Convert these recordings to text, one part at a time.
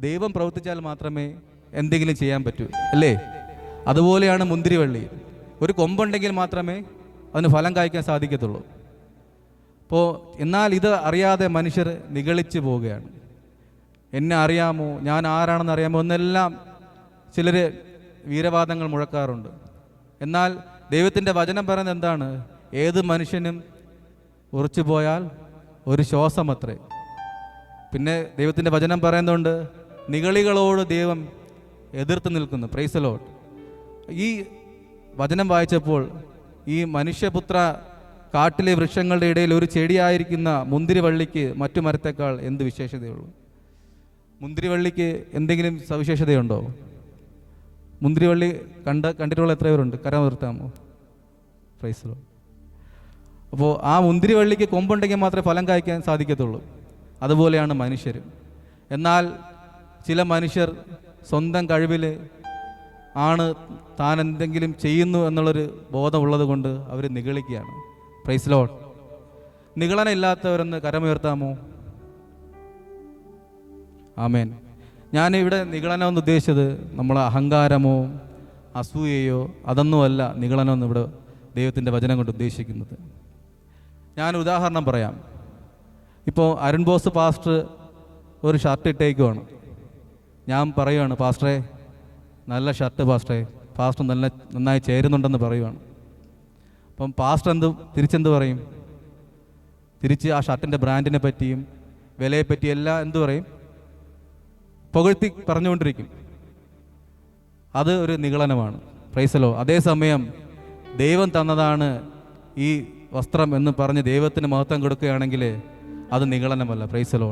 ദൈവം പ്രവർത്തിച്ചാൽ മാത്രമേ എന്തെങ്കിലും ചെയ്യാൻ പറ്റൂ, അല്ലേ? അതുപോലെയാണ് മുന്തിരിവള്ളി. ഒരു കൊമ്പുണ്ടെങ്കിൽ മാത്രമേ അതിന് ഫലം കായ്ക്കാൻ സാധിക്കത്തുള്ളൂ. അപ്പോൾ എന്നാൽ ഇത് അറിയാതെ മനുഷ്യർ നിഗളിച്ച് പോവുകയാണ്. എന്നെ അറിയാമോ, ഞാൻ ആരാണെന്ന് അറിയാമോ എന്നെല്ലാം ചിലർ വീരവാദങ്ങൾ മുഴക്കാറുണ്ട്. എന്നാൽ ദൈവത്തിൻ്റെ വചനം പറയുന്നത് എന്താണ്? ഏത് മനുഷ്യനും ഉറച്ചു പോയാൽ ഒരു ശ്വാസമത്രേ. പിന്നെ ദൈവത്തിൻ്റെ വചനം പറയുന്നുണ്ട്, നിഗളികളോട് ദൈവം എതിർത്ത് നിൽക്കുന്നു. Price the Lord. ഈ വചനം വായിച്ചപ്പോൾ ഈ മനുഷ്യപുത്ര, കാട്ടിലെ വൃക്ഷങ്ങളുടെ ഇടയിൽ ഒരു ചെടിയായിരിക്കുന്ന മുന്തിരിവള്ളിക്ക് മറ്റു മരത്തേക്കാൾ എന്ത് വിശേഷതയുള്ളൂ? മുന്തിരിവള്ളിക്ക് എന്തെങ്കിലും സവിശേഷതയുണ്ടോ? മുന്തിരിവള്ളി കണ്ടിട്ടുള്ള എത്ര പേരുണ്ട്? കരം ഉയർത്താമോ? Price the Lord. അപ്പോൾ ആ മുന്തിരിവള്ളിക്ക് കൊമ്പുണ്ടെങ്കിൽ മാത്രമേ ഫലം കായ്ക്കാൻ സാധിക്കത്തുള്ളൂ. അതുപോലെയാണ് മനുഷ്യർ. എന്നാൽ ചില മനുഷ്യർ സ്വന്തം കഴിവിൽ ആണ് താൻ എന്തെങ്കിലും ചെയ്യുന്നു എന്നുള്ളൊരു ബോധമുള്ളത് കൊണ്ട് അവർ നിഗളിക്കുകയാണ്. Praise the Lord. നിഗളന ഇല്ലാത്തവരെന്ന് കരമുയർത്താമോ? ആമേൻ. ഞാനിവിടെ നിഗളനം എന്ന് ഉദ്ദേശിച്ചത് നമ്മളെ അഹങ്കാരമോ അസൂയയോ അതൊന്നുമല്ല നിഗളനം എന്ന് ഇവിടെ ദൈവത്തിൻ്റെ വചനം കൊണ്ട് ഉദ്ദേശിക്കുന്നത്. ഞാൻ ഉദാഹരണം പറയാം. ഇപ്പോൾ അരുൺ ബോസ് പാസ്റ്റർ ഒരു ഷർട്ട് ഇട്ടേക്കുവാണ്. ഞാൻ പറയുവാണ്, പാസ്റ്ററെ നല്ല ഷർട്ട് പാസ്റ്ററെ, പാസ്റ്റർ നന്നായി ചേരുന്നുണ്ടെന്ന് പറയുവാണ്. അപ്പം പാസ്റ്റർ തിരിച്ചെന്ത് പറയും? തിരിച്ച് ആ ഷർട്ടിൻ്റെ ബ്രാൻഡിനെ പറ്റിയും വിലയെപ്പറ്റിയും എല്ലാം എന്തു പറയും? പുകഴ്ത്തി പറഞ്ഞുകൊണ്ടിരിക്കും. അത് ഒരു നിഗളനമാണ്. പ്രൈസലോ. അതേസമയം ദൈവം തന്നതാണ് ഈ വസ്ത്രം എന്ന് പറഞ്ഞ് ദൈവത്തിന് മഹത്വം കൊടുക്കുകയാണെങ്കിൽ അത് നിഗളനമല്ല. പ്രൈസലോ.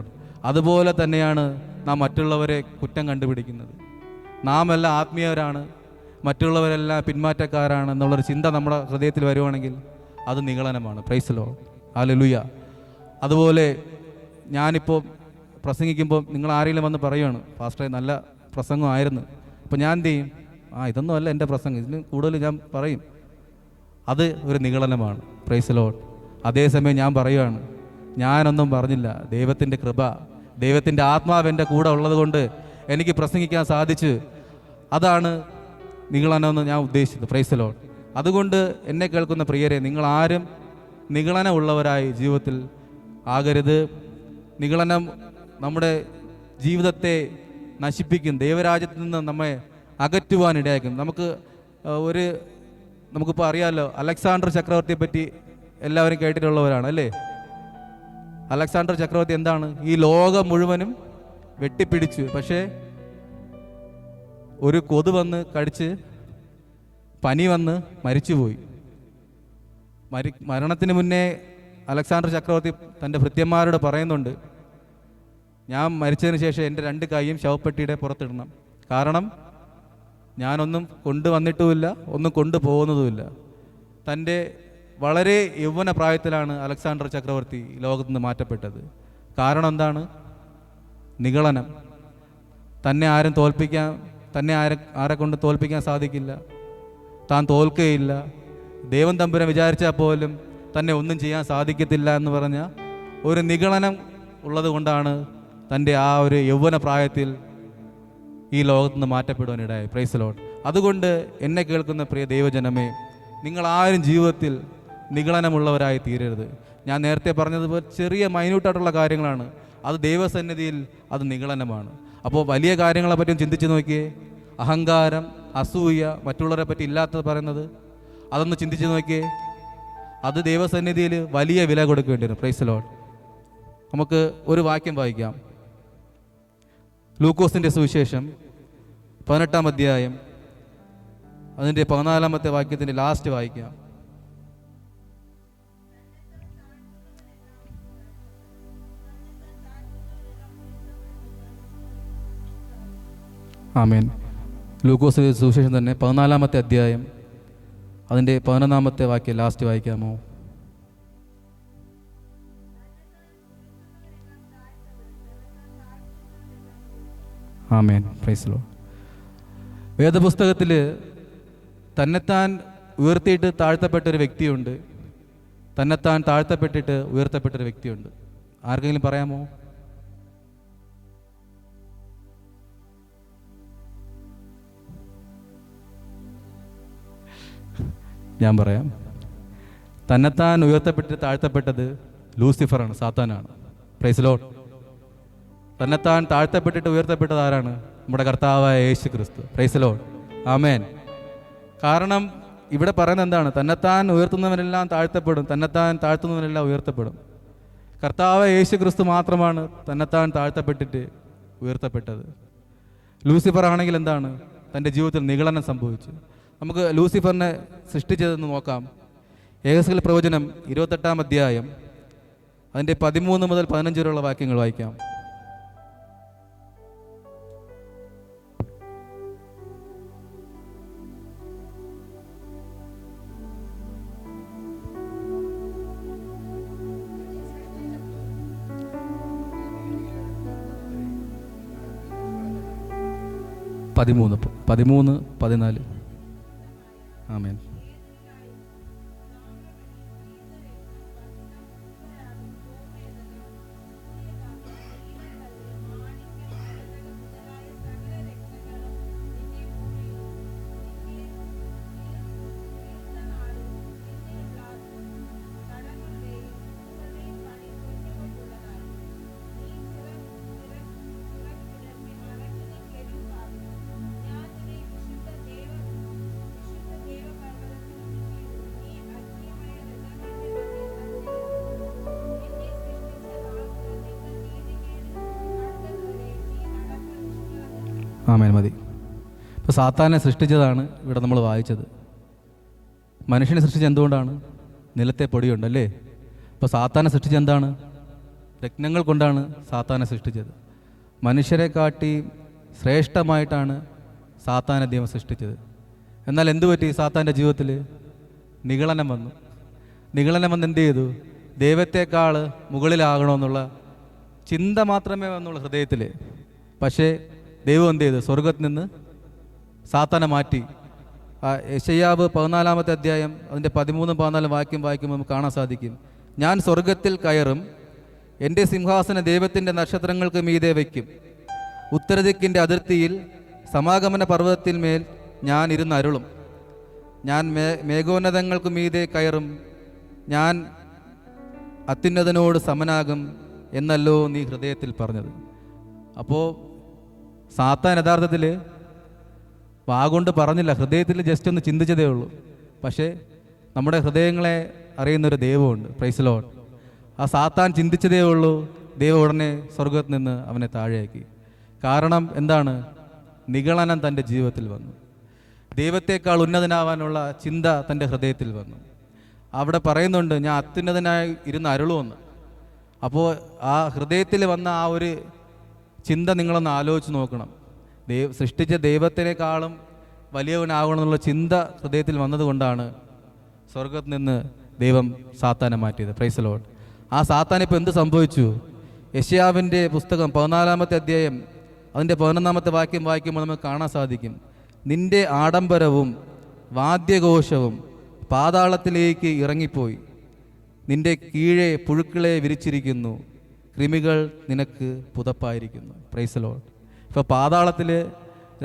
അതുപോലെ തന്നെയാണ് നാം മറ്റുള്ളവരെ കുറ്റം കണ്ടുപിടിക്കുന്നത്. നാം എല്ലാം ആത്മീയരാണ്, മറ്റുള്ളവരെല്ലാം പിന്മാറ്റക്കാരാണ് എന്നുള്ളൊരു ചിന്ത നമ്മുടെ ഹൃദയത്തിൽ വരുവാണെങ്കിൽ അത് നിഗളനമാണ്. പ്രൈസലോ. ഹല്ലേലൂയ. അതുപോലെ ഞാനിപ്പോൾ പ്രസംഗിക്കുമ്പോൾ നിങ്ങൾ ആരെങ്കിലും വന്ന് പറയുകയാണ്, പാസ്റ്ററെ നല്ല പ്രസംഗമായിരുന്നു. അപ്പോൾ ഞാൻ എന്ത് ചെയ്യും? ഇതൊന്നും അല്ല എൻ്റെ പ്രസംഗം, ഇതിന് കൂടുതൽ ഞാൻ പറയും. അത് ഒരു നിഗളനമാണ്. Price the Lord. അതേസമയം ഞാൻ പറയുകയാണ്, ഞാനൊന്നും പറഞ്ഞില്ല, ദൈവത്തിൻ്റെ കൃപ, ദൈവത്തിൻ്റെ ആത്മാവ് എൻ്റെ കൂടെ ഉള്ളത് കൊണ്ട് എനിക്ക് പ്രസംഗിക്കാൻ സാധിച്ചു. അതാണ് നിഗളനമെന്ന് ഞാൻ ഉദ്ദേശിച്ചത്. Price the Lord. അതുകൊണ്ട് എന്നെ കേൾക്കുന്ന പ്രിയരെ, നിങ്ങളാരും നിഗളനമുള്ളവരായി ജീവിതത്തിൽ ആകരുത്. നിഗളനം നമ്മുടെ ജീവിതത്തെ നശിപ്പിക്കും, ദൈവരാജ്യത്തിൽ നിന്ന് നമ്മെ അകറ്റുവാനിടയാക്കും. നമുക്കിപ്പോൾ അറിയാമല്ലോ, അലക്സാണ്ടർ ചക്രവർത്തിയെ പറ്റി എല്ലാവരും കേട്ടിട്ടുള്ളവരാണ് അല്ലേ? അലക്സാണ്ടർ ചക്രവർത്തി എന്താണ്? ഈ ലോകം മുഴുവനും വെട്ടിപ്പിടിച്ചു. പക്ഷേ ഒരു കൊതു വന്ന് കടിച്ച് പനി വന്ന് മരിച്ചുപോയി. മരണത്തിന് മുന്നേ അലക്സാണ്ടർ ചക്രവർത്തി തൻ്റെ ഭൃത്യന്മാരോട് പറയുന്നുണ്ട്, ഞാൻ മരിച്ചതിന് ശേഷം എൻ്റെ 2 കൈയും ശവപ്പെട്ടിയുടെ പുറത്തിടണം. കാരണം ഞാനൊന്നും കൊണ്ടുവന്നിട്ടുമില്ല, ഒന്നും കൊണ്ടുപോകുന്നതുമില്ല. തൻ്റെ വളരെ യൗവന പ്രായത്തിലാണ് അലക്സാണ്ടർ ചക്രവർത്തി ലോകത്തു നിന്ന് മാറ്റപ്പെട്ടത്. കാരണം എന്താണ്? നിഗളനം. തന്നെ ആരെ കൊണ്ട് തോൽപ്പിക്കാൻ സാധിക്കില്ല, താൻ തോൽക്കുകയില്ല, ദൈവം തമ്പുരാൻ വിചാരിച്ചാൽ പോലും തന്നെ ഒന്നും ചെയ്യാൻ സാധിക്കത്തില്ല എന്ന് പറഞ്ഞ ഒരു നിഗളനം ഉള്ളത് കൊണ്ടാണ് തൻ്റെ ആ ഒരു യൗവന പ്രായത്തിൽ ഈ ലോകത്തുനിന്ന് മാറ്റപ്പെടുവാനിടയായി. Praise the Lord. അതുകൊണ്ട് എന്നെ കേൾക്കുന്ന പ്രിയ ദൈവജനമേ, നിങ്ങളാരും ജീവിതത്തിൽ നിഗളനമുള്ളവരായി തീരരുത്. ഞാൻ നേരത്തെ പറഞ്ഞതുപോലെ ചെറിയ മൈന്യൂട്ടായിട്ടുള്ള കാര്യങ്ങളാണ്, അത് ദൈവസന്നിധിയിൽ അത് നിഗളനമാണ്. അപ്പോൾ വലിയ കാര്യങ്ങളെ പറ്റിയും ചിന്തിച്ച് നോക്കിയേ. അഹങ്കാരം, അസൂയ, മറ്റുള്ളവരെ പറ്റി ഇല്ലാത്തത് പറയുന്നത്, അതൊന്ന് ചിന്തിച്ച് നോക്കിയേ. അത് ദൈവസന്നിധിയിൽ വലിയ വില കൊടുക്കേണ്ടി വരും. Price the Lord. നമുക്ക് ഒരു വാക്യം വായിക്കാം. ലൂക്കോസിൻ്റെ സുവിശേഷം 18-ാം അധ്യായം അതിൻ്റെ 14-ാമത്തെ വാക്യത്തിൻ്റെ ലാസ്റ്റ് വായിക്കാം. ആമേൻ. ലൂക്കോസിൻ്റെ സുവിശേഷം തന്നെ 14-ാമത്തെ അധ്യായം അതിൻ്റെ 11-ാമത്തെ വാക്യം ലാസ്റ്റ് വായിക്കാമോ? ആമേൻ. Praise the Lord. വേദപുസ്തകത്തിൽ തന്നെത്താൻ ഉയർത്തിയിട്ട് താഴ്ത്തപ്പെട്ടൊരു വ്യക്തിയുണ്ട്, തന്നെത്താൻ താഴ്ത്തപ്പെട്ടിട്ട് ഉയർത്തപ്പെട്ടൊരു വ്യക്തിയുണ്ട്. ആർക്കെങ്കിലും പറയാമോ? ഞാൻ പറയാം. തന്നെത്താൻ ഉയർത്തപ്പെട്ട് താഴ്ത്തപ്പെട്ടത് ലൂസിഫറാണ്, സാത്താനാണ്. Praise Lord. തന്നെത്താൻ താഴ്ത്തപ്പെട്ടിട്ട് ഉയർത്തപ്പെട്ടത് ആരാണ്? നമ്മുടെ കർത്താവായ യേശു ക്രിസ്തു. Praise Lord. ആമേൻ. കാരണം ഇവിടെ പറയുന്നത് എന്താണ്? തന്നെത്താൻ ഉയർത്തുന്നവനെല്ലാം താഴ്ത്തപ്പെടും, തന്നെത്താൻ താഴ്ത്തുന്നവനെല്ലാം ഉയർത്തപ്പെടും. കർത്താവായ യേശു ക്രിസ്തു മാത്രമാണ് തന്നെത്താൻ താഴ്ത്തപ്പെട്ടിട്ട് ഉയർത്തപ്പെട്ടത്. ലൂസിഫർ ആണെങ്കിൽ എന്താണ്? തൻ്റെ ജീവിതത്തിൽ നിഗളനം സംഭവിച്ചു. നമുക്ക് ലൂസിഫറിനെ സൃഷ്ടിച്ചതെന്ന് നോക്കാം. ഏഹെസ്കേൽ പ്രവചനം 28-ാം അധ്യായം അതിൻ്റെ 13 മുതൽ 15 വരെയുള്ള വാക്യങ്ങൾ വായിക്കാം. പതിമൂന്ന് 14. ആമേൻ. ആമേൻ. മതി. ഇപ്പോൾ സാത്താനെ സൃഷ്ടിച്ചതാണ് ഇവിടെ നമ്മൾ വായിച്ചത്. മനുഷ്യനെ സൃഷ്ടിച്ചത് എന്തുകൊണ്ടാണ്? നിലത്തെ പൊടിയുണ്ടല്ലേ. അപ്പോൾ സാത്താനെ സൃഷ്ടിച്ചത് എന്താണ്? രത്നങ്ങൾ കൊണ്ടാണ് സാത്താനെ സൃഷ്ടിച്ചത്. മനുഷ്യരെ കാട്ടി ശ്രേഷ്ഠമായിട്ടാണ് സാത്താനെ ദൈവം സൃഷ്ടിച്ചത്. എന്നാൽ എന്തു പറ്റി? സാത്താൻ്റെ ജീവിതത്തിൽ നിഗളനം വന്നു. നിഗളനം വന്ന് എന്ത് ചെയ്തു? ദൈവത്തെക്കാൾ മുകളിലാകണമെന്നുള്ള ചിന്ത മാത്രമേ വന്നുള്ളൂ ഹൃദയത്തിൽ. പക്ഷേ ദൈവം എന്ത് ചെയ്തു? സ്വർഗത്തിൽ നിന്ന് സാത്താനെ മാറ്റി. യെശയ്യാവ് 14-ാമത്തെ അധ്യായം അതിൻ്റെ 13-14 വാക്യം വായിക്കുമ്പോൾ നമുക്ക് കാണാൻ സാധിക്കും. ഞാൻ സ്വർഗത്തിൽ കയറും, എൻ്റെ സിംഹാസന ദൈവത്തിൻ്റെ നക്ഷത്രങ്ങൾക്ക് മീതെ വയ്ക്കും. ഉത്തരദിക്കിൻ്റെ അതിർത്തിയിൽ സമാഗമന പർവ്വതത്തിൽ മേൽ ഞാൻ ഇരുന്നരുളും. ഞാൻ മേഘോന്നതങ്ങൾക്ക് മീതെ കയറും, ഞാൻ അത്യുന്നതനോട് സമനാകും എന്നല്ലോ നീ ഹൃദയത്തിൽ പറഞ്ഞത്. അപ്പോൾ സാത്താൻ യഥാർത്ഥത്തിൽ വാഗൊണ്ട് പറഞ്ഞില്ല, ഹൃദയത്തിൽ ജസ്റ്റ് ഒന്ന് ചിന്തിച്ചതേ ഉള്ളൂ. പക്ഷേ നമ്മുടെ ഹൃദയങ്ങളെ അറിയുന്നൊരു ദൈവമുണ്ട്. Praise lord. ആ സാത്താൻ ചിന്തിച്ചതേ ഉള്ളൂ, ദൈവം ഉടനെ സ്വർഗത്തിൽ നിന്ന് അവനെ താഴെയാക്കി. കാരണം എന്താണ്? നിഗളനം തൻ്റെ ജീവിതത്തിൽ വന്നു. ദൈവത്തെക്കാൾ ഉന്നതനാവാനുള്ള ചിന്ത തൻ്റെ ഹൃദയത്തിൽ വന്നു. അവിടെ പറയുന്നുണ്ട്, ഞാൻ അത്യുന്നതനായി ഇരുന്ന് അരുളുമെന്ന്. അപ്പോൾ ആ ഹൃദയത്തിൽ വന്ന ആ ഒരു ചിന്ത നിങ്ങളൊന്ന് ആലോചിച്ച് നോക്കണം. സൃഷ്ടിച്ച ദൈവത്തിനേക്കാളും വലിയവനാകണമെന്നുള്ള ചിന്ത ഹൃദയത്തിൽ വന്നതുകൊണ്ടാണ് സ്വർഗത്തിൽ നിന്ന് ദൈവം സാത്താനെ മാറ്റിയത്. Praise lord. ആ സാത്താൻ ഇപ്പോൾ എന്ത് സംഭവിച്ചു? യെശയ്യാവിൻ്റെ പുസ്തകം 14-ാമത്തെ അധ്യായം അതിൻ്റെ 11-ാമത്തെ വാക്യം വായിക്കുമ്പോൾ നമുക്ക് കാണാൻ സാധിക്കും. നിന്റെ ആഡംബരവും വാദ്യഘോഷവും പാതാളത്തിലേക്ക് ഇറങ്ങിപ്പോയി, നിന്റെ കീഴെ പുഴുക്കളെ വിരിച്ചിരിക്കുന്നു, കൃമികൾ നിനക്ക് പുതപ്പായിരിക്കുന്നു. Praise Lord. ഇപ്പോൾ പാതാളത്തിൽ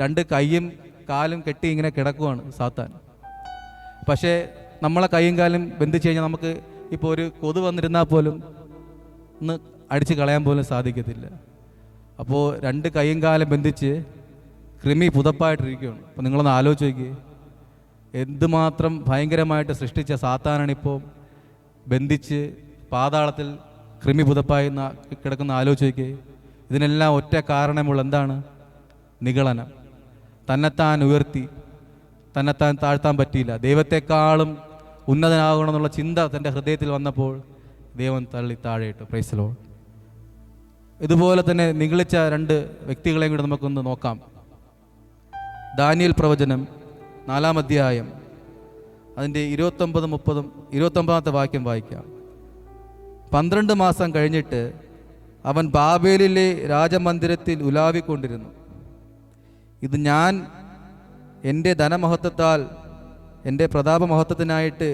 2 കൈയും കാലും കെട്ടി ഇങ്ങനെ കിടക്കുവാണ് സാത്താൻ. പക്ഷേ നമ്മളെ കൈയും കാലും ബന്ധിച്ച് കഴിഞ്ഞാൽ നമുക്ക് ഇപ്പോൾ ഒരു കൊതു വന്നിരുന്നാൽ പോലും ഒന്ന് അടിച്ച് കളയാൻ പോലും സാധിക്കത്തില്ല. അപ്പോൾ 2 കൈയും കാലും ബന്ധിച്ച് കൃമി പുതപ്പായിട്ടിരിക്കുകയാണ്. അപ്പോൾ നിങ്ങളൊന്ന് ആലോചിച്ച് നോക്കിയേ, എന്തുമാത്രം ഭയങ്കരമായിട്ട് സൃഷ്ടിച്ച സാത്താനാണിപ്പോൾ ബന്ധിച്ച് പാതാളത്തിൽ കൃമി പുതപ്പായി കിടക്കുന്ന. ആലോചിച്ച് നോക്കിയേ. ഇതിനെല്ലാം ഒറ്റ കാരണമുള്ള എന്താണ്? നിഗളനം. തന്നെത്താൻ ഉയർത്തി, തന്നെത്താൻ താഴ്ത്താൻ പറ്റിയില്ല. ദൈവത്തെക്കാളും ഉന്നതനാകണമെന്നുള്ള ചിന്ത തൻ്റെ ഹൃദയത്തിൽ വന്നപ്പോൾ ദൈവം തള്ളി താഴെയിട്ടു. Praise Lord. ഇതുപോലെ തന്നെ നിഗളിച്ച 2 വ്യക്തികളെയും കൂടെ നമുക്കൊന്ന് നോക്കാം. ദാനിയേൽ പ്രവചനം 4-ാം അധ്യായം അതിൻ്റെ 29-30 വാക്യം വായിക്കാം. 12 മാസം കഴിഞ്ഞിട്ട് അവൻ ബാബേലിലെ രാജമന്ദിരത്തിൽ ഉലാവിക്കൊണ്ടിരുന്നു. ഇത് ഞാൻ എൻ്റെ ധനമഹത്വത്താൽ എൻ്റെ പ്രതാപമഹത്വത്തിനായിട്ട്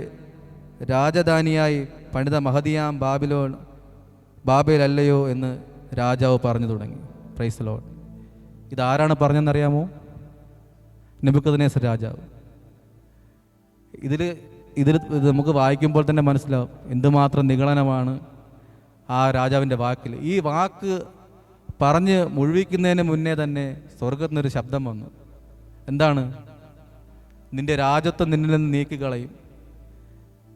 രാജധാനിയായി പണിത മഹതിയാം ബാബേലല്ലയോ എന്ന് രാജാവ് പറഞ്ഞു തുടങ്ങി. Praise lord. ഇതാരാണ് പറഞ്ഞെന്നറിയാമോ? നെബൂഖദ്നേസർ രാജാവ്. ഇതിൽ ഇത് നമുക്ക് വായിക്കുമ്പോൾ തന്നെ മനസ്സിലാവും എന്തുമാത്രം നിഗളനമാണ് ആ രാജാവിൻ്റെ വാക്കിൽ. ഈ വാക്ക് പറഞ്ഞ് മുഴുവിക്കുന്നതിന് മുന്നേ തന്നെ സ്വർഗത്തിൽ നിന്നൊരു ശബ്ദം വന്നു. എന്താണ്? നിന്റെ രാജത്വം നിന്നിൽ നിന്ന് നീക്കിക്കളയും,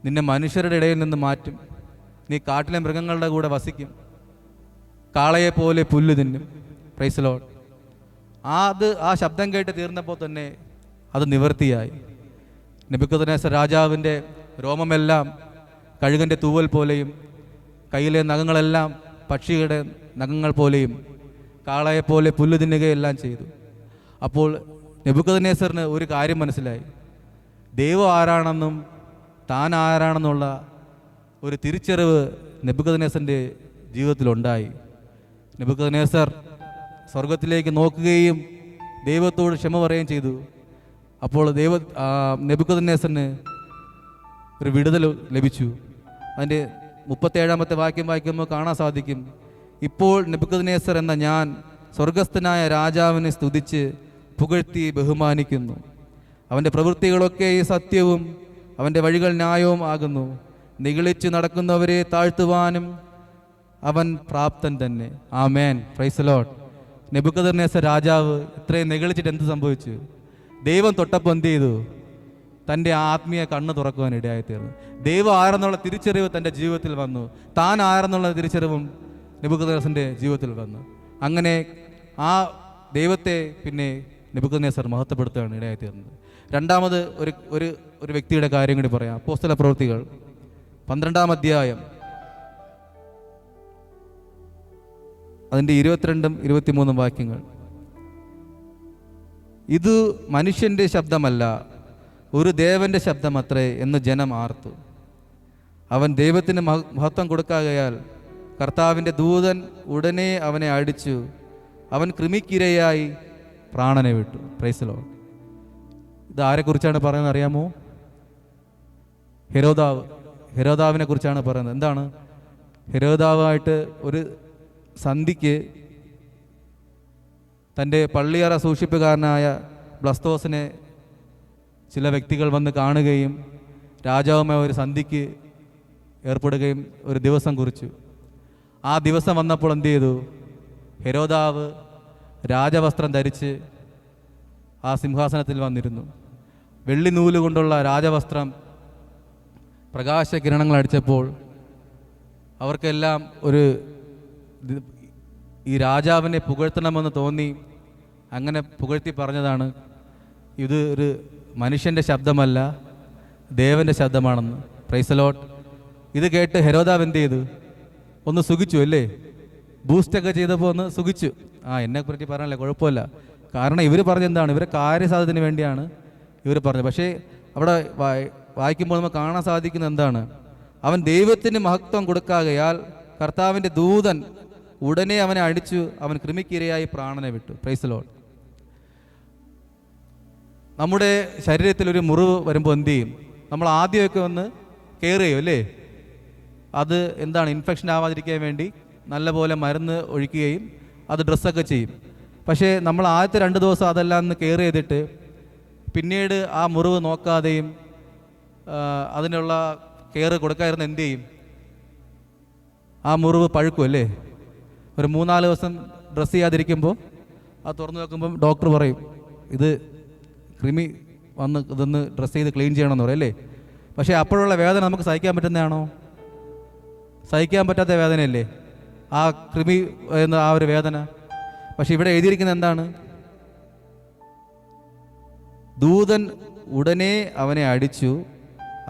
നിന്നെ മനുഷ്യരുടെ ഇടയിൽ നിന്ന് മാറ്റും, നീ കാട്ടിലെ മൃഗങ്ങളുടെ കൂടെ വസിക്കും, കാളയെപ്പോലെ പുല്ല് തിന്നും. Praise lord. ആ ശബ്ദം കേട്ട് തീർന്നപ്പോൾ തന്നെ അത് നിവൃത്തിയായി. നെബൂഖദ്നേസർ രാജാവിൻ്റെ രോമമെല്ലാം കഴുകൻ്റെ തൂവൽ പോലെയും കയ്യിലെ നഖങ്ങളെല്ലാം പക്ഷിയുടെ നഖങ്ങൾ പോലെയും കാളയെപ്പോലെ പുല്ല് തിന്നുകയെല്ലാം ചെയ്തു. അപ്പോൾ നെബൂഖദ്നേസറിന് ഒരു കാര്യം മനസ്സിലായി. ദൈവം ആരാണെന്നും താൻ ആരാണെന്നുള്ള ഒരു തിരിച്ചറിവ് നെബൂഖദ്നേസറിൻ്റെ ജീവിതത്തിലുണ്ടായി. നെബൂഖദ്നേസർ സ്വർഗത്തിലേക്ക് നോക്കുകയും ദൈവത്തോട് ക്ഷമ പറയുകയും ചെയ്തു. അപ്പോൾ നെബൂഖദ്നേസറിന് ഒരു വിടുതൽ ലഭിച്ചു. അതിൻ്റെ 37-ാമത്തെ വാക്യം വായിക്കുമ്പോൾ കാണാൻ സാധിക്കും, ഇപ്പോൾ നെബൂഖദ്നേസർ എന്ന ഞാൻ സ്വർഗസ്ഥനായ രാജാവിനെ സ്തുതിച്ച് പുകഴ്ത്തി ബഹുമാനിക്കുന്നു. അവൻ്റെ പ്രവൃത്തികളൊക്കെ സത്യവും അവൻ്റെ വഴികൾ ന്യായവും ആകുന്നു. നിഗളിച്ച് നടക്കുന്നവരെ താഴ്ത്തുവാനും അവൻ പ്രാപ്തൻ തന്നെ. ആമേൻ. Praise Lord. നെബൂഖദ്നേസർ രാജാവ് ഇത്രയും നിഗളിച്ചിട്ട് എന്ത് സംഭവിച്ചു? ദൈവം തൊട്ടപ്പോൾ എന്ത് ചെയ്തു? തൻ്റെ ആത്മീയ കണ്ണ് തുറക്കുവാൻ ഇടയായിത്തീർന്നു. ദൈവം ആരെന്നുള്ള തിരിച്ചറിവ് തൻ്റെ ജീവിതത്തിൽ വന്നു. താൻ ആരെന്നുള്ള തിരിച്ചറിവും നെബൂഖദ്നേസറിൻ്റെ ജീവിതത്തിൽ വന്നു. അങ്ങനെ ആ ദൈവത്തെ പിന്നെ നെബൂഖദ്നേസർ മഹത്വപ്പെടുത്തുകയാണ് ഇടയായിത്തീർന്നത്. രണ്ടാമത് ഒരു വ്യക്തിയുടെ കാര്യം കൂടി പറയാം. അപ്പോസ്തല പ്രവൃത്തികൾ 12-ാം അധ്യായം അതിൻ്റെ 22-ഉം 23-ഉം വാക്യങ്ങൾ. ഇത് മനുഷ്യൻ്റെ ശബ്ദമല്ല, ഒരു ദേവന്റെ ശബ്ദമത്രേ എന്ന് ജനം ആർത്തു. അവൻ ദൈവത്തിന് മഹത്വം കൊടുക്കാകയാൽ കർത്താവിൻ്റെ ദൂതൻ ഉടനെ അവനെ അടിച്ചു. അവൻ കൃമിക്കിരയായി പ്രാണനെ വിട്ടു. Praise lord. ഇത് ആരെക്കുറിച്ചാണ് പറയുന്നത് അറിയാമോ? ഹെരോദാവിനെ കുറിച്ചാണ് പറയുന്നത്. എന്താണ്? ഹെരോദാവായിട്ട് ഒരു സന്ധിക്ക് തൻ്റെ പള്ളിയറ സൂക്ഷിപ്പുകാരനായ ബ്ലസ്തോസിനെ ചില വ്യക്തികൾ വന്ന് കാണുകയും രാജാവുമായ ഒരു സന്ധിക്ക് ഏർപ്പെടുകയും ഒരു ദിവസം കുറിച്ചു. ആ ദിവസം വന്നപ്പോൾ എന്ത് ചെയ്തു? ഹെരോദാവ് രാജവസ്ത്രം ധരിച്ച് ആ സിംഹാസനത്തിൽ വന്നിരുന്നു. വെള്ളി നൂല് കൊണ്ടുള്ള രാജവസ്ത്രം പ്രകാശകിരണങ്ങൾ അടിച്ചപ്പോൾ അവർക്കെല്ലാം ഈ രാജാവിനെ പുകഴ്ത്തണമെന്ന് തോന്നി. അങ്ങനെ പുകഴ്ത്തി പറഞ്ഞതാണ്, ഇത് ഒരു മനുഷ്യൻ്റെ ശബ്ദമല്ല, ദേവൻ്റെ ശബ്ദമാണെന്ന്. Price lord. ഇത് കേട്ട് ഹെരോദാവ് എന്ത് ചെയ്തു? ഒന്ന് സുഖിച്ചു അല്ലേ? ബൂസ്റ്റൊക്കെ ചെയ്തപ്പോൾ ഒന്ന് സുഖിച്ചു. എന്നെപ്പറ്റി പറയാനല്ലേ, കുഴപ്പമില്ല. കാരണം ഇവർ പറഞ്ഞെന്താണ്? ഇവരെ കാര്യസാധ്യത്തിന് വേണ്ടിയാണ് ഇവർ പറഞ്ഞത്. പക്ഷേ അവിടെ വായിക്കുമ്പോൾ നമുക്ക് കാണാൻ സാധിക്കുന്നത് എന്താണ്? അവൻ ദൈവത്തിന് മഹത്വം കൊടുക്കാകയാൽ കർത്താവിൻ്റെ ദൂതൻ ഉടനെ അവനെ അടിച്ചു. അവൻ കൃമിക്കിരയായി പ്രാണനെ വിട്ടു. Praise Lord. നമ്മുടെ ശരീരത്തിൽ ഒരു മുറിവ് വരുമ്പോൾ എന്ത് ചെയ്യും? നമ്മൾ ആദ്യമൊക്കെ ഒന്ന് കെയർ ചെയ്യും അല്ലേ? അത് എന്താണ്? ഇൻഫെക്ഷൻ ആവാതിരിക്കാൻ വേണ്ടി നല്ലപോലെ മരുന്ന് ഒഴിക്കുകയും അത് ഡ്രസ്സൊക്കെ ചെയ്യും. പക്ഷേ നമ്മൾ ആദ്യത്തെ 2 ദിവസം അതെല്ലാം ഒന്ന് കെയർ ചെയ്തിട്ട് പിന്നീട് ആ മുറിവ് നോക്കാതെയും അതിനുള്ള കെയർ കൊടുക്കാതിരുന്ന എന്ത് ചെയ്യും? ആ മുറിവ് പഴുക്കും അല്ലേ? ഒരു 3-4 ദിവസം ഡ്രസ്സ് ചെയ്യാതിരിക്കുമ്പോൾ അത് തുറന്നു നോക്കുമ്പം ഡോക്ടർ പറയും, ഇത് കൃമി വന്ന് ഇതൊന്ന് ഡ്രസ്സ് ചെയ്ത് ക്ലീൻ ചെയ്യണമെന്ന് പറയും അല്ലേ? പക്ഷേ അപ്പോഴുള്ള വേദന നമുക്ക് സഹിക്കാൻ പറ്റുന്നതാണോ? സഹിക്കാൻ പറ്റാത്ത വേദനയല്ലേ ആ കൃമി എന്ന ആ ഒരു വേദന. പക്ഷെ ഇവിടെ എഴുതിയിരിക്കുന്നത് എന്താണ്? ദൂതൻ ഉടനെ അവനെ അടിച്ചു,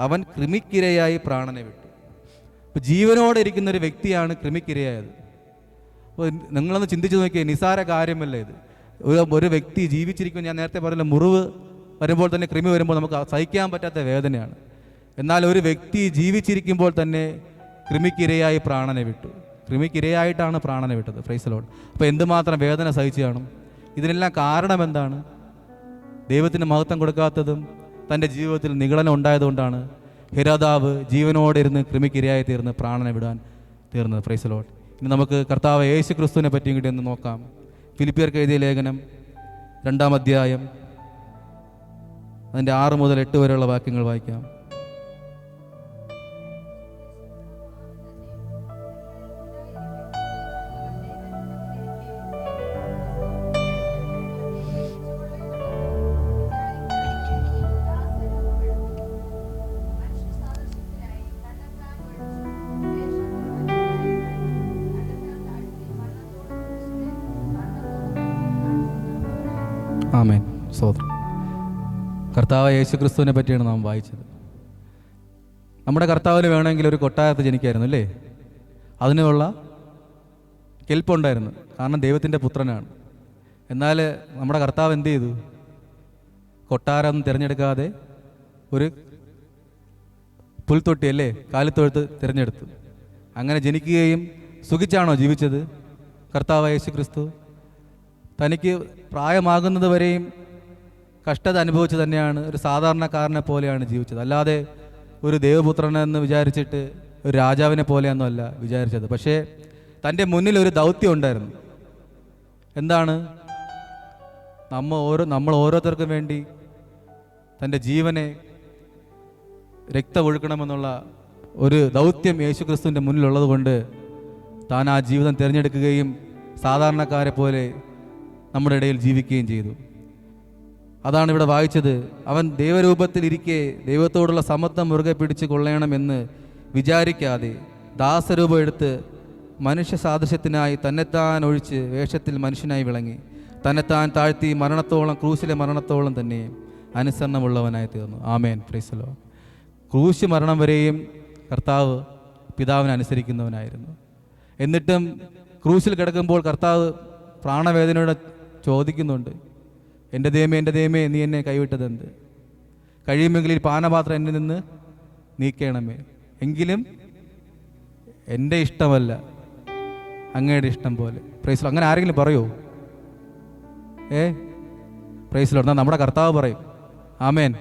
അവൻ കൃമിക്കിരയായി പ്രാണനെ വിട്ടു. അപ്പോൾ ജീവനോടെ ഇരിക്കുന്ന ഒരു വ്യക്തിയാണ് കൃമിക്കിരയായത്. അപ്പോൾ നിങ്ങളൊന്ന് ചിന്തിച്ച് നോക്കിയേ, നിസാര കാര്യമല്ല ഇത്. ഒരു വ്യക്തി ജീവിച്ചിരിക്കുമ്പോൾ, ഞാൻ നേരത്തെ പറഞ്ഞ മുറിവ് വരുമ്പോൾ തന്നെ, കൃമി വരുമ്പോൾ നമുക്ക് സഹിക്കാൻ പറ്റാത്ത വേദനയാണ്. എന്നാൽ ഒരു വ്യക്തി ജീവിച്ചിരിക്കുമ്പോൾ തന്നെ കൃമിക്കിരയായി പ്രാണനെ വിട്ടു. കൃമിക്കിരയായിട്ടാണ് പ്രാണനെ വിട്ടത്. Praise Lord. അപ്പോൾ എന്തുമാത്രം വേദന സഹിച്ചു കാണും. ഇതിനെല്ലാം കാരണം എന്താണ്? ദൈവത്തിന് മഹത്വം കൊടുക്കാത്തതും തൻ്റെ ജീവിതത്തിൽ നിഗളനം ഉണ്ടായതുകൊണ്ടാണ് ഹെരോദാവ് ജീവനോടെ ഇരുന്ന് കൃമിക്കിരയായി തീർന്ന് പ്രാണനെ വിടാൻ തീർന്നത്. Praise Lord. ഇനി നമുക്ക് കർത്താവ് യേശു ക്രിസ്തുവിനെ പറ്റിയും കൂടി ഒന്ന് നോക്കാം. ഫിലിപ്പിയർക്ക് എഴുതിയ ലേഖനം 2-ാം അധ്യായം അതിൻ്റെ 6 മുതൽ 8 വരെയുള്ള വാക്യങ്ങൾ വായിക്കാം. ആമേൻ. സ്തോത്രം. കർത്താവ് യേശു ക്രിസ്തുവിനെ പറ്റിയാണ് നാം വായിച്ചത്. നമ്മുടെ കർത്താവിന് വേണമെങ്കിൽ ഒരു കൊട്ടാരത്ത് ജനിക്കായിരുന്നു അല്ലേ? അതിനുള്ള കെൽപ്പുണ്ടായിരുന്നു, കാരണം ദൈവത്തിൻ്റെ പുത്രനാണ്. എന്നാൽ നമ്മുടെ കർത്താവ് എന്ത് ചെയ്തു? കൊട്ടാരം തിരഞ്ഞെടുക്കാതെ ഒരു പുൽത്തൊട്ടി അല്ലേ, കാലിത്തൊഴുത്ത് തിരഞ്ഞെടുത്തു. അങ്ങനെ ജനിക്കുകയും സുഖിച്ചാണോ ജീവിച്ചത് കർത്താവ് യേശു ക്രിസ്തു? തനിക്ക് പ്രായമാകുന്നത് വരെയും കഷ്ടത അനുഭവിച്ച് തന്നെയാണ് ഒരു സാധാരണക്കാരനെ പോലെയാണ് ജീവിച്ചത്. അല്ലാതെ ഒരു ദേവപുത്രനെന്ന് വിചാരിച്ചിട്ട് ഒരു രാജാവിനെ പോലെയൊന്നും അല്ല വിചാരിച്ചത്. പക്ഷേ തൻ്റെ മുന്നിൽ ഒരു ദൗത്യം ഉണ്ടായിരുന്നു. എന്താണ്? നമ്മൾ ഓരോരുത്തർക്കും വേണ്ടി തൻ്റെ ജീവനെ രക്തമൊഴുക്കണമെന്നുള്ള ഒരു ദൗത്യം യേശു ക്രിസ്തുവിൻ്റെ മുന്നിലുള്ളത് കൊണ്ട് താൻ ആ ജീവിതം തിരഞ്ഞെടുക്കുകയും സാധാരണക്കാരെ പോലെ നമ്മുടെ ഇടയിൽ ജീവിക്കുകയും ചെയ്തു. അതാണ് ഇവിടെ വായിച്ചത്. അവൻ ദൈവരൂപത്തിലിരിക്കെ ദൈവത്തോടുള്ള സമത്വം മുറുകെ പിടിച്ച് കൊള്ളണമെന്ന് വിചാരിക്കാതെ ദാസരൂപം എടുത്ത് മനുഷ്യ സാദൃശ്യത്തിനായി തന്നെത്താൻ ഒഴിച്ച് വേഷത്തിൽ മനുഷ്യനായി വിളങ്ങി. തന്നെത്താൻ താഴ്ത്തി മരണത്തോളം, ക്രൂശിലെ മരണത്തോളം തന്നെ അനുസരണമുള്ളവനായി തീർന്നു. ആമേൻ. Praise the Lord. ക്രൂശ് മരണം വരെയും കർത്താവ് പിതാവിനെ അനുസരിക്കുന്നവനായിരുന്നു. എന്നിട്ടും ക്രൂശിൽ കിടക്കുമ്പോൾ കർത്താവ് പ്രാണവേദനയോടെ ചോദിക്കുന്നുണ്ട്, എൻ്റെ ദൈവമേ നീ എന്നെ കൈവിട്ടതെന്ത്? കഴിയുമെങ്കിൽ ഈ പാനപാത്രം എന്നിൽ നിന്ന് നീക്കണമേ, എങ്കിലും എൻ്റെ ഇഷ്ടമല്ല അങ്ങയുടെ ഇഷ്ടം പോലെ. Praise Lord. അങ്ങനെ ആരെങ്കിലും പറയുമോ? Praise Lord. എന്നാൽ നമ്മുടെ കർത്താവ് പറയും. ആമേൻ.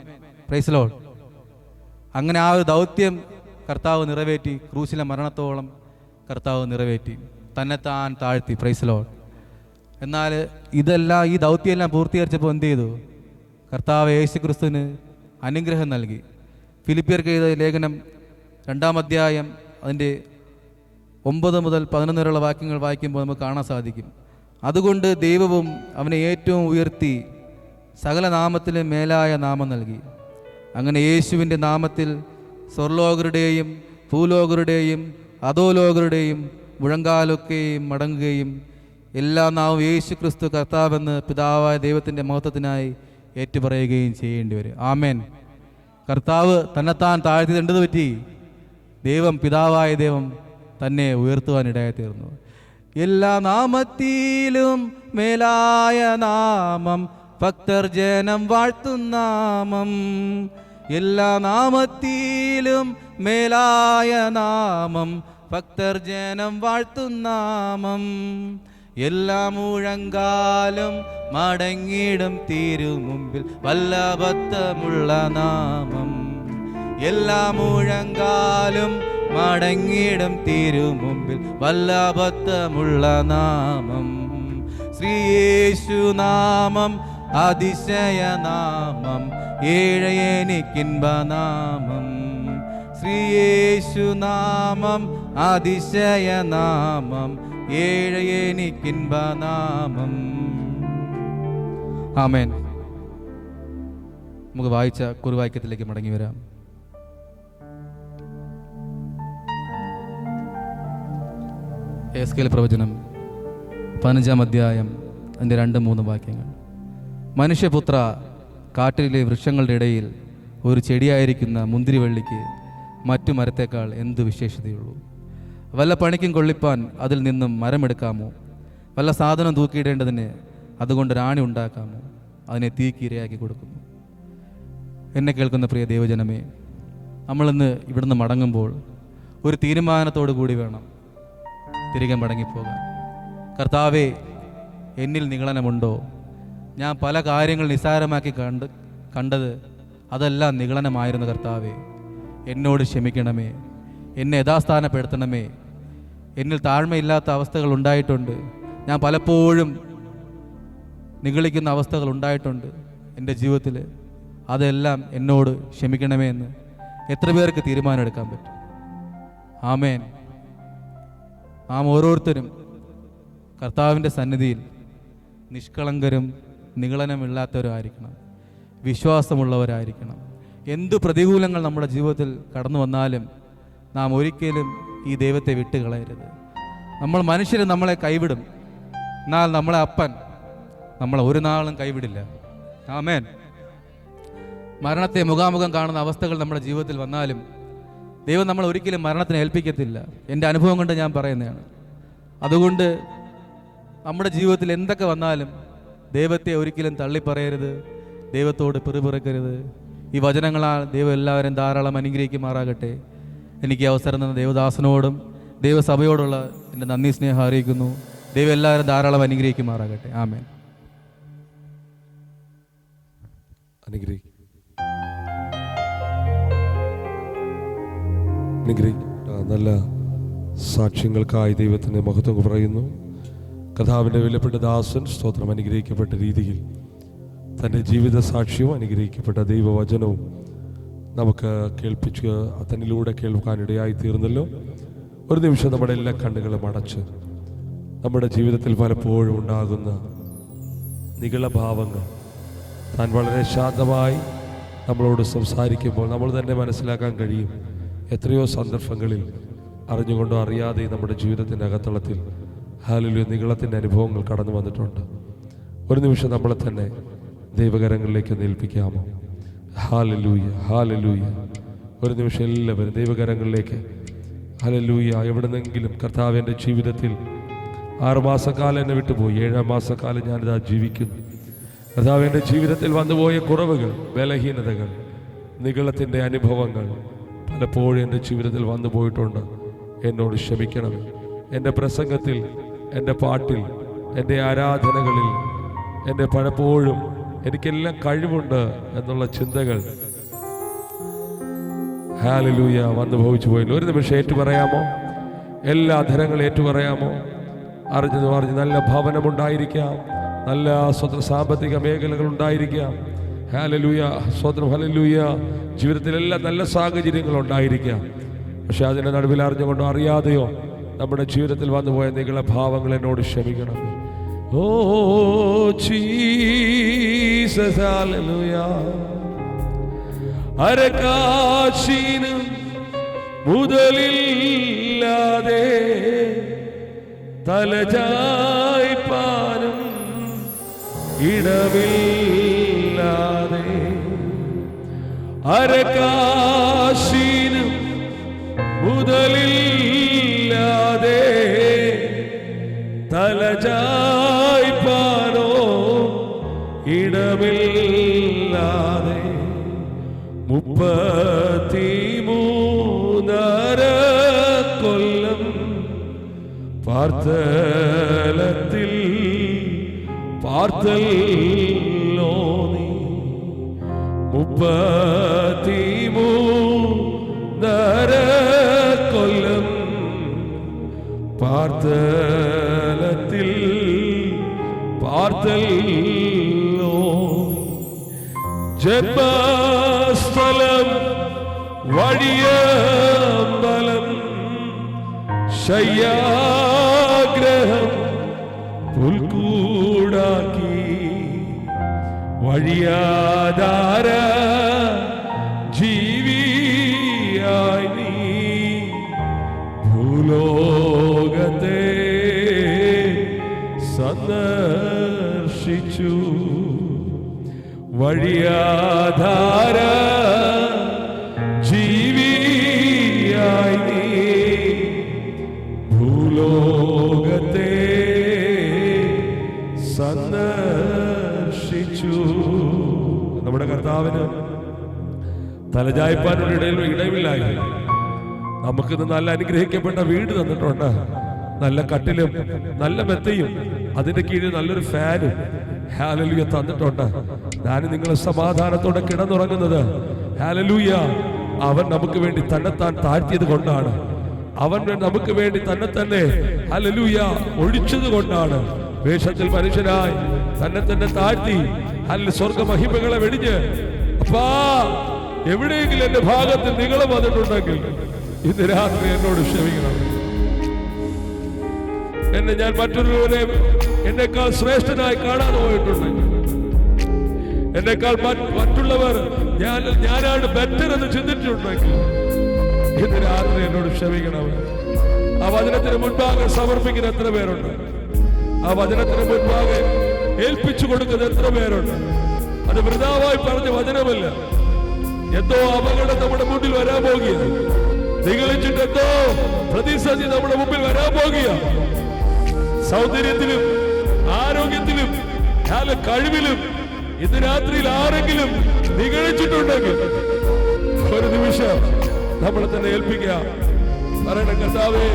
Praise Lord. അങ്ങനെ ആ ഒരു ദൗത്യം കർത്താവ് നിറവേറ്റി. ക്രൂശിലെ മരണത്തോളം കർത്താവ് നിറവേറ്റി, തന്നെത്താൻ താഴ്ത്തി. Praise Lord. എന്നാൽ ഇതെല്ലാം, ഈ ദൗത്യമെല്ലാം പൂർത്തീകരിച്ചപ്പോൾ എന്ത് ചെയ്തു? കർത്താവ് യേശു ക്രിസ്തുവിന് അനുഗ്രഹം നൽകി. ഫിലിപ്പിയർക്ക് എഴുതിയ ലേഖനം 2-ാം അധ്യായം അതിൻ്റെ 9 മുതൽ 11 വരെയുള്ള വാക്യങ്ങൾ വായിക്കുമ്പോൾ നമുക്ക് കാണാൻ സാധിക്കും. അതുകൊണ്ട് ദൈവവും അവനെ ഏറ്റവും ഉയർത്തി സകല നാമത്തിലും മേലായ നാമം നൽകി. അങ്ങനെ യേശുവിൻ്റെ നാമത്തിൽ സ്വർലോകരുടെയും ഭൂലോകരുടെയും അധോലോകരുടെയും മുഴങ്കാലൊക്കെയും മടങ്ങുകയും എല്ലാ നാവും യേശു ക്രിസ്തു കർത്താവെന്ന് പിതാവായ ദൈവത്തിൻ്റെ മഹത്വത്തിനായി ഏറ്റുപറയുകയും ചെയ്യേണ്ടി വരും. ആമേൻ. കർത്താവ് തന്നെത്താൻ താഴ്ത്തിയിടേണ്ടത് പറ്റി. ദൈവം, പിതാവായ ദൈവം തന്നെ ഉയർത്തുവാനിടയായി തീർന്നു. എല്ലാ നാമത്തിലും മേലായ നാമം, ഭക്തർ ജനം വാഴ്ത്തുന്നാമം. എല്ലാ നാമത്തിലും മേലായ നാമം, ഭക്തർ ജനം വാഴ്ത്തുന്നാമം. എല്ലാ മുഴങ്കാലും മടങ്ങിടും തിരുമുമ്പിൽ വല്ലഭത്വമുള്ള നാമം. എല്ലാ മുഴങ്കാലും മടങ്ങിടും തിരുമുമ്പിൽ വല്ലഭത്വമുള്ള നാമം. ശ്രീയേശുനാമം അതിശയനാമം, ഏഴയെനിക്കിൻപനാമം. ശ്രീയേശുനാമം അതിശയനാമം, ഏഴയെനിക്കിൻപനാമം. ആമേൻ. നമുക്ക് വായിച്ച കുറുവാക്യത്തിലേക്ക് മടങ്ങി വരാം. എസ്കേൽ പ്രവചനം 15-ാം അധ്യായം അതിൻ്റെ 2-3 വാക്യങ്ങൾ. മനുഷ്യപുത്ര, കാട്ടിലെ വൃക്ഷങ്ങളുടെ ഇടയിൽ ഒരു ചെടിയായിരിക്കുന്ന മുന്തിരിവള്ളിക്ക് മറ്റു മരത്തേക്കാൾ എന്ത് വിശേഷതയുള്ളൂ? വല്ല പണിക്കും കൊള്ളിപ്പാൻ അതിൽ നിന്നും മരമെടുക്കാമോ? വല്ല സാധനം തൂക്കിയിടേണ്ടതിന് അതുകൊണ്ട് രാണി ഉണ്ടാക്കാമോ? അതിനെ തീക്ക് ഇരയാക്കി കൊടുക്കുന്നു. എന്നെ കേൾക്കുന്ന പ്രിയ ദൈവജനമേ, നമ്മളിന്ന് ഇവിടുന്ന് മടങ്ങുമ്പോൾ ഒരു തീരുമാനത്തോടു കൂടി വേണം തിരികെ മടങ്ങിപ്പോകാൻ. കർത്താവേ, എന്നിൽ നിഗളനമുണ്ടോ? ഞാൻ പല കാര്യങ്ങൾ നിസ്സാരമാക്കി കണ്ടത് അതെല്ലാം നിഗളനമായിരുന്നു. കർത്താവേ, എന്നോട് ക്ഷമിക്കണമേ, എന്നെ യഥാസ്ഥാനപ്പെടുത്തണമേ. എന്നിൽ താഴ്മയില്ലാത്ത അവസ്ഥകൾ ഉണ്ടായിട്ടുണ്ട്. ഞാൻ പലപ്പോഴും നിഗളിക്കുന്ന അവസ്ഥകൾ ഉണ്ടായിട്ടുണ്ട് എൻ്റെ ജീവിതത്തിൽ. അതെല്ലാം എന്നോട് ക്ഷമിക്കണമേ എന്ന് എത്ര പേർക്ക് തീരുമാനമെടുക്കാൻ പറ്റും? ആമേൻ. നാം ഓരോരുത്തരും കർത്താവിൻ്റെ സന്നിധിയിൽ നിഷ്കളങ്കരും നിഗളനമില്ലാത്തവരായിരിക്കണം, വിശ്വാസമുള്ളവരായിരിക്കണം. എന്തു പ്രതികൂലങ്ങൾ നമ്മുടെ ജീവിതത്തിൽ കടന്നു വന്നാലും നാം ഒരിക്കലും ഈ ദൈവത്തെ വിട്ടുകളയരുത്. മനുഷ്യർ നമ്മളെ കൈവിടും, എന്നാൽ നമ്മളെ അപ്പൻ നമ്മളെ ഒരു നാളും കൈവിടില്ല. ആമേൻ. മരണത്തെ മുഖാമുഖം കാണുന്ന അവസ്ഥകൾ നമ്മുടെ ജീവിതത്തിൽ വന്നാലും ദൈവം നമ്മളെ ഒരിക്കലും മരണത്തിന് ഏൽപ്പിക്കത്തില്ല. എൻ്റെ അനുഭവം കൊണ്ട് ഞാൻ പറയുന്നതാണ്. അതുകൊണ്ട് നമ്മുടെ ജീവിതത്തിൽ എന്തൊക്കെ വന്നാലും ദൈവത്തെ ഒരിക്കലും തള്ളിപ്പറയരുത്, ദൈവത്തോട് പിറുപിറുക്കരുത്. ഈ വചനങ്ങളാൽ ദൈവം എല്ലാവരും ധാരാളം അനുഗ്രഹിക്കുമാറാകട്ടെ. എനിക്ക് അവസരം തന്ന ദേവദാസനോടും ദൈവസഭയോടുള്ള എൻ്റെ നന്ദി സ്നേഹം അറിയിക്കുന്നു. ദൈവം എല്ലാവരും ധാരാളം അനുഗ്രഹിക്കുമാറാകട്ടെ. ആമേൻ. നല്ല സാക്ഷ്യങ്ങൾക്കായി ദൈവത്തിന് മഹത്വം പറയുന്നു. കർത്താവിൻ്റെ വിലപ്പെട്ട ദാസൻ സ്തോത്രം അനുഗ്രഹിക്കപ്പെട്ട രീതിയിൽ തൻ്റെ ജീവിത സാക്ഷ്യവും അനുഗ്രഹിക്കപ്പെട്ട ദൈവവചനവും നമുക്ക് കേൾപ്പിച്ച് തന്നിലൂടെ കേൾക്കാനിടയായി തീർന്നല്ലോ. ഒരു നിമിഷം നമ്മുടെ എല്ലാ കണ്ണുകളും അടച്ച് നമ്മുടെ ജീവിതത്തിൽ പലപ്പോഴും ഉണ്ടാകുന്ന നിഗളഭാവങ്ങൾ താൻ വളരെ ശാന്തമായി നമ്മളോട് സംസാരിക്കുമ്പോൾ നമ്മൾ തന്നെ മനസ്സിലാക്കാൻ കഴിയും. എത്രയോ സന്ദർഭങ്ങളിൽ അറിഞ്ഞുകൊണ്ടോ അറിയാതെ നമ്മുടെ ജീവിതത്തിൻ്റെ അകത്തളത്തിൽ ഹല്ലേലൂയ നിഗളത്തിൻ്റെ അനുഭവങ്ങൾ കടന്നു വന്നിട്ടുണ്ട്. ഒരു നിമിഷം നമ്മളെ തന്നെ ദൈവകരങ്ങളിലേക്ക് ഏൽപ്പിക്കാമോ? Hallelujah, hallelujah. ഒരു നിമിഷം എല്ലാവരും ദൈവകരങ്ങളിലേക്ക്. ഹല്ലേലൂയ. എവിടെന്നെങ്കിലും കർത്താവ് എൻ്റെ ജീവിതത്തിൽ 6 മാസക്കാലം എന്നെ വിട്ടുപോയി, 7 മാസക്കാലം ഞാനിതാ ജീവിക്കുന്നു. കർത്താവ് എൻ്റെ ജീവിതത്തിൽ വന്നുപോയ കുറവുകൾ, ബലഹീനതകൾ, നിഗളത്തിൻ്റെ അനുഭവങ്ങൾ പലപ്പോഴും എൻ്റെ ജീവിതത്തിൽ വന്നു പോയിട്ടുണ്ട്. എന്നോട് ക്ഷമിക്കണമേ. എൻ്റെ പ്രസംഗത്തിൽ, എൻ്റെ പാട്ടിൽ, എൻ്റെ ആരാധനകളിൽ എൻ്റെ പലപ്പോഴും എനിക്കെല്ലാം കഴിവുണ്ട് എന്നുള്ള ചിന്തകൾ ഹല്ലേലൂയ വന്നു ഭവിച്ചു പോയില്ല. ഒരു നിമിഷം ഏറ്റുപറയാമോ? എല്ലാ ധനങ്ങളും ഏറ്റുപറയാമോ? അറിഞ്ഞു നല്ല ഭവനമുണ്ടായിരിക്കാം, നല്ല സാമ്പത്തിക മേഖലകൾ ഉണ്ടായിരിക്കാം. ഹല്ലേലൂയ, സ്വതന്ത്രം. ഹല്ലേലൂയ. ജീവിതത്തിലെല്ലാം നല്ല സാഹചര്യങ്ങൾ ഉണ്ടായിരിക്കാം. പക്ഷെ അതിൻ്റെ നടുവിൽ അറിഞ്ഞുകൊണ്ടോ അറിയാതെയോ നമ്മുടെ ജീവിതത്തിൽ വന്നുപോയ നിങ്ങളെ ഭാവങ്ങൾ എന്നോട് ക്ഷമിക്കണം. Oh Jesus, hallelujah. അരക്കാശിനും മുതലില്ലാതെ തലചായ്പാനും ഇടമില്ലാതെ, അരക്കാശിനും മുതലില്ലാതെ തലചായ്പാനോ ഇടമില്ലാതെ 33 കൊല്ലം പാർത്തലത്തിൽ പാർത്തല്ലോ നീ. 33 കൊല്ലം പാർത്തലത്തിൽ പാർത്തല്ലോ. ജന്മസ്ഥലം വഴിയമ്പലം, ശയ്യാഗ്രഹം പുൽക്കൂടാക്കി, വഴിയാധാര ജീവിയായി നീ ഭൂലോകത്തെ സന്ദർശിച്ചു. വഴിയാധാര ജീവിയായി നീ ഭൂലോകത്തെ സന്ദർശിച്ചു. നമ്മുടെ കർത്താവിന് തലചായ്പാനുള്ള ഇടമില്ലായിരുന്നു. നമുക്കിത് നല്ല അനുഗ്രഹിക്കപ്പെട്ട വീട് തന്നിട്ടുണ്ട്. നല്ല കട്ടിലും നല്ല മെത്തയും അതിന്റെ കീഴിൽ നല്ലൊരു ഫാനും ഹല്ലേലൂയ തന്നിട്ടുണ്ട്. ഞാൻ നിങ്ങളെ സമാധാനത്തോടെ കിടന്നുറങ്ങുന്നത് ഹല്ലേലൂയ അവൻ നമുക്ക് വേണ്ടി തന്നെത്താൻ താഴ്ത്തിയത് കൊണ്ടാണ്. അവൻ നമുക്ക് വേണ്ടി തന്നെ ഹല്ലേലൂയ ഒഴിച്ചത് കൊണ്ടാണ്. വേഷത്തിൽ മനുഷ്യനായി തന്നെ താഴ്ത്തി സ്വർഗ മഹിമകളെ വെടിഞ്ഞ്, അപ്പാ എവിടെയെങ്കിലും എന്റെ ഭാഗത്ത് നിങ്ങളെ വന്നിട്ടുണ്ടെങ്കിൽ ഇന്ന് രാത്രി എന്നോട് ക്ഷമിക്കണം. എന്നെ ഞാൻ മറ്റൊരുവരെ എന്നെക്കാൾ ശ്രേഷ്ഠനായി കാണാതെ പോയിട്ടുണ്ടെങ്കിൽ, എന്നെക്കാൾ മറ്റുള്ളവർ ഞാനാണ് ബെറ്റർ എന്ന് ചിന്തിച്ചിട്ടുണ്ടെങ്കിൽ ഇന്ന് രാത്രി എന്നോട് ക്ഷമിക്കണം. ആ വചനത്തിന് മുൻപാകെ സമർപ്പിക്കുന്ന എത്ര പേരുണ്ട്? ആ വചനത്തിന് മുൻപാകെ ഏൽപ്പിച്ചു കൊടുക്കുന്ന എത്ര പേരുണ്ട്? അത് വൃഥാവായി പറഞ്ഞ വചനമല്ല. എന്തോ അപകടം നമ്മുടെ മുന്നിൽ വരാൻ പോകുക, നിഗളിച്ചിട്ട് എന്തോ പ്രതിസന്ധി നമ്മുടെ മുമ്പിൽ വരാൻ പോകുക. സൗന്ദര്യത്തിലും ആരോഗ്യത്തിലും കഴിവിലും ഇന്ന് രാത്രിയിൽ ആരെങ്കിലും നിഗളിച്ചിട്ടുണ്ടെങ്കിൽ ഒരു നിമിഷം നമ്മളെ തന്നെ ഏൽപ്പിക്കുക. പറയണം, കർത്താവേ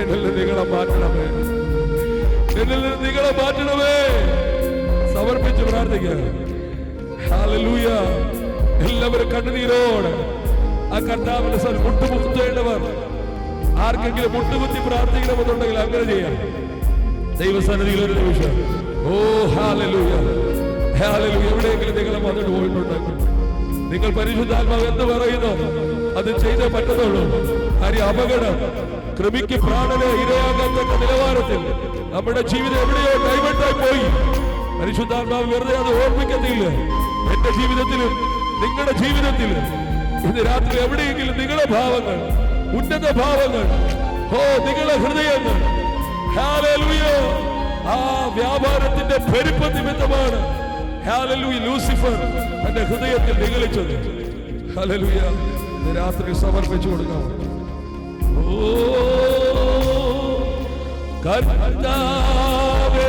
എന്നിൽ നിങ്ങളെ മാറ്റണമേ, എന്നിൽ നിങ്ങളെ മാറ്റണമേ. സമർപ്പിച്ച് പ്രാർത്ഥിക്കുക. ഹല്ലേലൂയ. എല്ലാവരും കണ്ണുനീരോടെ ആ കർത്താവിന്റെ മുട്ടുകുത്തേണ്ടവർ ആർക്കെങ്കിലും മുട്ടുകുത്തി പ്രാർത്ഥിക്കണമെന്നുണ്ടെങ്കിൽ അങ്ങനെ ചെയ്യാം. ദൈവസന്നിധിയിൽ ഒരു നിമിഷം. ഓ ഹല്ലേലൂയ, ഹല്ലേലൂയ. എവിടെയെങ്കിലും നിങ്ങളെ വന്നിട്ട് പോയിട്ടുണ്ടെങ്കിൽ നിങ്ങൾ പരിശുദ്ധാത്മാവ് എന്ത് പറയുന്നു അത് ചെയ്തേ പറ്റത്തുള്ളൂ. കാര്യം അപകടം കൃമിക്ക് പ്രാണനെ ഇരയാകാത്ത നിലവാരത്തിൽ നമ്മുടെ ജീവിതം എവിടെയോ ഡൈവേർട്ടായി പോയി. പരിശുദ്ധാത്മാവ് വെറുതെ അത് ഓർമ്മിക്കത്തില്ല. എന്റെ ജീവിതത്തിലും നിങ്ങളുടെ ജീവിതത്തിലും ഇന്ന് രാത്രി എവിടെയെങ്കിലും നിങ്ങളുടെ ഭാവങ്ങൾ, ഉന്നത ഭാവങ്ങൾ, നിങ്ങളുടെ ഹൃദയങ്ങൾ, ഹല്ലേലൂയ, ആ വ്യാപാരത്തിന്റെ പെരുപ്പ നിമിത്തമാണ് ഹല്ലേലൂയ ലൂസിഫർ തന്റെ ഹൃദയത്തിൽ നിഗളിച്ചത്. ഹല്ലേലൂയ. ഇന്ന് രാത്രി സമർപ്പിച്ചു കൊടുക്കാം. ഓ കർത്താവേ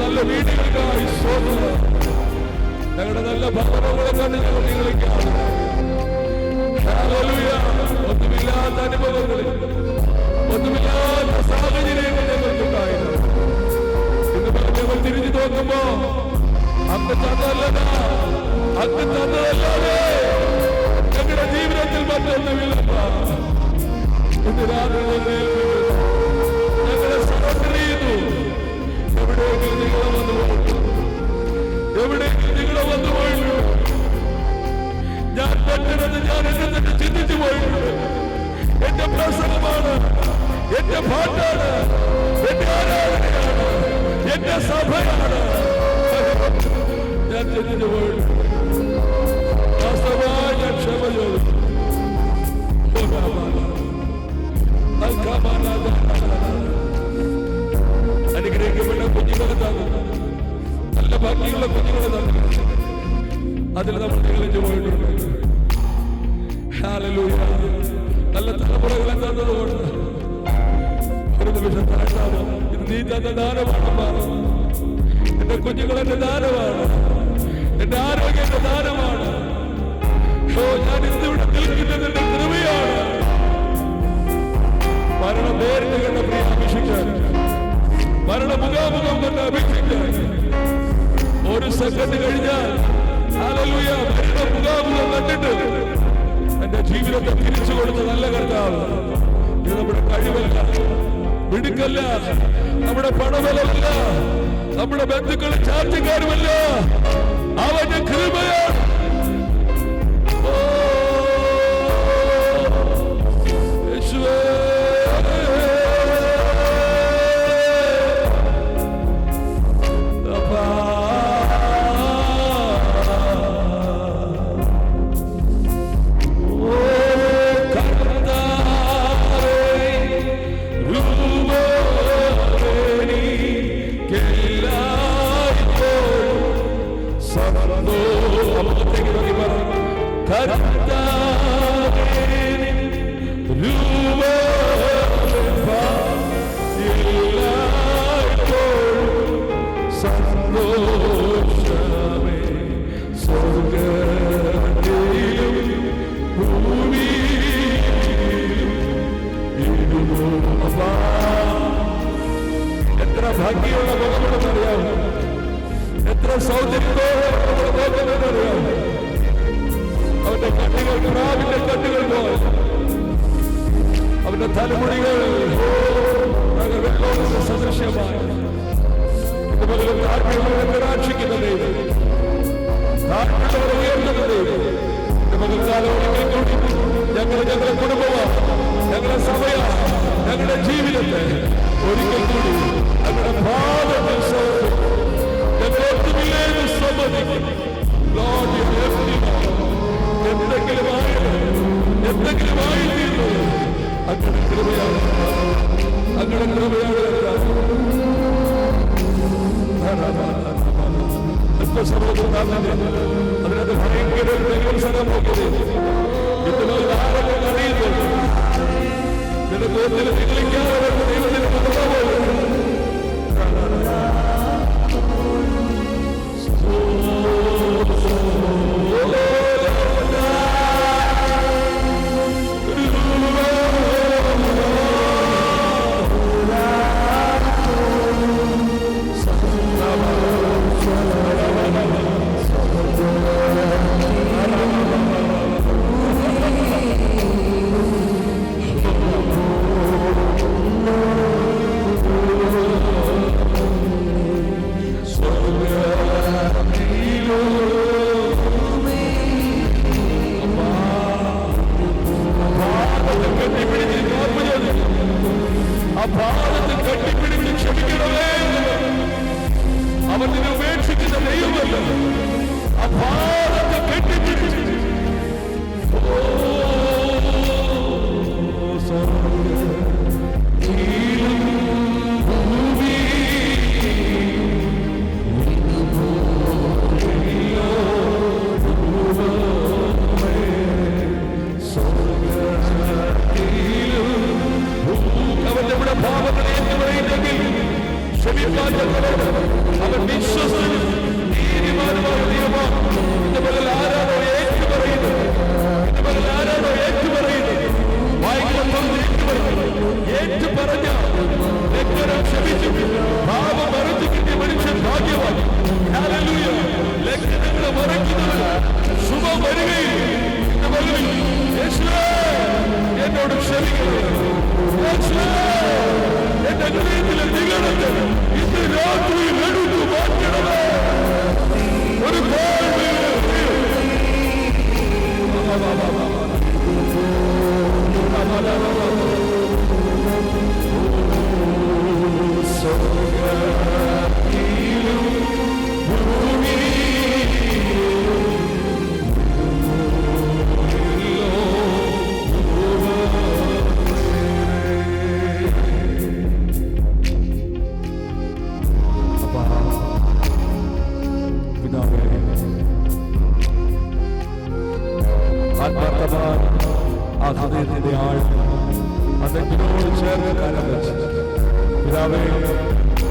നല്ല വീടുകൾക്കായി ഞങ്ങളുടെ നല്ല ഭവനങ്ങളെ കണ്ട് ഞങ്ങൾ നിങ്ങളിക്കാം. ഒന്നുമില്ലാത്ത അനുഭവങ്ങളിൽ, ഒന്നുമില്ലാത്ത സാഹചര്യങ്ങൾ ഞങ്ങൾക്കുണ്ടായിരുന്നു. ഇന്ന് ഞങ്ങൾ തിരിഞ്ഞു നോക്കുമ്പോ അങ്ങ് തന്നല്ലാതെ ഞങ്ങളുടെ ജീവിതത്തിൽ മറ്റൊന്നുമില്ലപ്പ. ഇന്ന് രാത്രി ഞങ്ങളെ സറണ്ടർ ചെയ്യുന്നു. എവിടെയെങ്കിലും നിങ്ങളെ വന്നു പോയിട്ടു, എവിടെയെങ്കിലും നിങ്ങളെ വന്നു പോയിട്ടു. ഞാൻ പറ്റുന്നത് ഞാൻ എന്നെ തന്നെ ചിന്തിച്ചു പോയിട്ടുണ്ട്. എന്റെ പ്രസംഗമാണ്, എന്റെ പാട്ടാണ്, എന്റെ ആരാധനയാണ്, എന്റെ സഭയാണ്. ഞാൻ ചിന്തിച്ചു പോയിട്ടുണ്ട്. വാസ്തവമായി ഞാൻ ക്ഷമ ചോദിച്ചു. അനുഗ്രഹിക്കപ്പെട്ട കുഞ്ഞുങ്ങളെ താങ്ങുന്നു, നല്ല ഭംഗിയുള്ള കുഞ്ഞുങ്ങളെ താങ്ങുന്നു. അതിൽ നമ്മൾ നിങ്ങളിച്ചു പോയിട്ടുണ്ട്. ഹല്ലേലൂയ. നല്ല തലമുറകളെ തന്നതുകൊണ്ട് ഒരു നിമിഷം താഴ്ത്താമോ? ഇത് നീ തന്ന ദാനമാണ്. എന്റെ കുഞ്ഞുങ്ങളെന്റെ ദാനമാണ്, എന്റെ ആരോഗ്യം എന്റെ ദാനമാണ്. ഞാൻ ഇന്നിവിടെ നിൽക്കുന്നതിന്റെ കൃപയാണ്. മരണം നേരിട്ട് കണ്ട പ്രിയ അഭിഷിക്കാൻ, മരണ മുഖാമുഖം കണ്ട അഭിഷിക്കാൻ ഒരു സെക്കൻഡ് കഴിഞ്ഞാൽ ഹല്ലേലൂയ മരണ മുഖാമുഖം കണ്ടിട്ട് എന്റെ ജീവിതത്തെ തിരിച്ചു കൊടുത്ത നല്ല കർത്താവ്. ഇത് നമ്മുടെ കഴിവല്ല, മിടുക്കല്ല, നമ്മുടെ പണബലമല്ല, നമ്മുടെ ബന്ധുക്കളും ചാർച്ചക്കാരുമല്ല, അവന്റെ കൃപയാണ്. യേശുവേ എത്ര ഭംഗിയുള്ള മുഖമെന്നറിയാം, എത്ര സൗന്ദര്യത്തോടെന്നറിയാം. അവന്റെ കണ്ണുകൾ പ്രാവിന്റെ കണ്ണുകൾ പോലെ, അവന്റെ തലമുടികൾ വെള്ളോട് സദൃശ്യമായി. താഴ്മയുള്ളവരെ കടാക്ഷിക്കുന്ന ദൈവം, താഴ്മയുള്ളവരെ ഉയർത്തുന്ന ദൈവം. ഞങ്ങളുടെ കുടുംബമാണ്, ഞങ്ങളുടെ സഭയാണ്, ഞങ്ങളുടെ ജീവിതത്തെ ഒരിക്കൽ കൂടി ഞങ്ങളുടെ ഭാവത്തിൽ ഞങ്ങൾ ഒത്തുമില്ലേന്ന് സമ്മതിക്കും. എന്തെങ്കിലുമായി തീർന്നത് അങ്ങനെ കൃപയാണ്, അങ്ങനെ കൃപയാണ്. അതിനകത്ത് ഭയങ്കര ദൈവസനം നോക്കിയത് ഇതുപോലെ ആരെങ്കിലും അറിയുന്നത് നിന്റെ തോന്നിൽ നിങ്ങളിക്കാതെ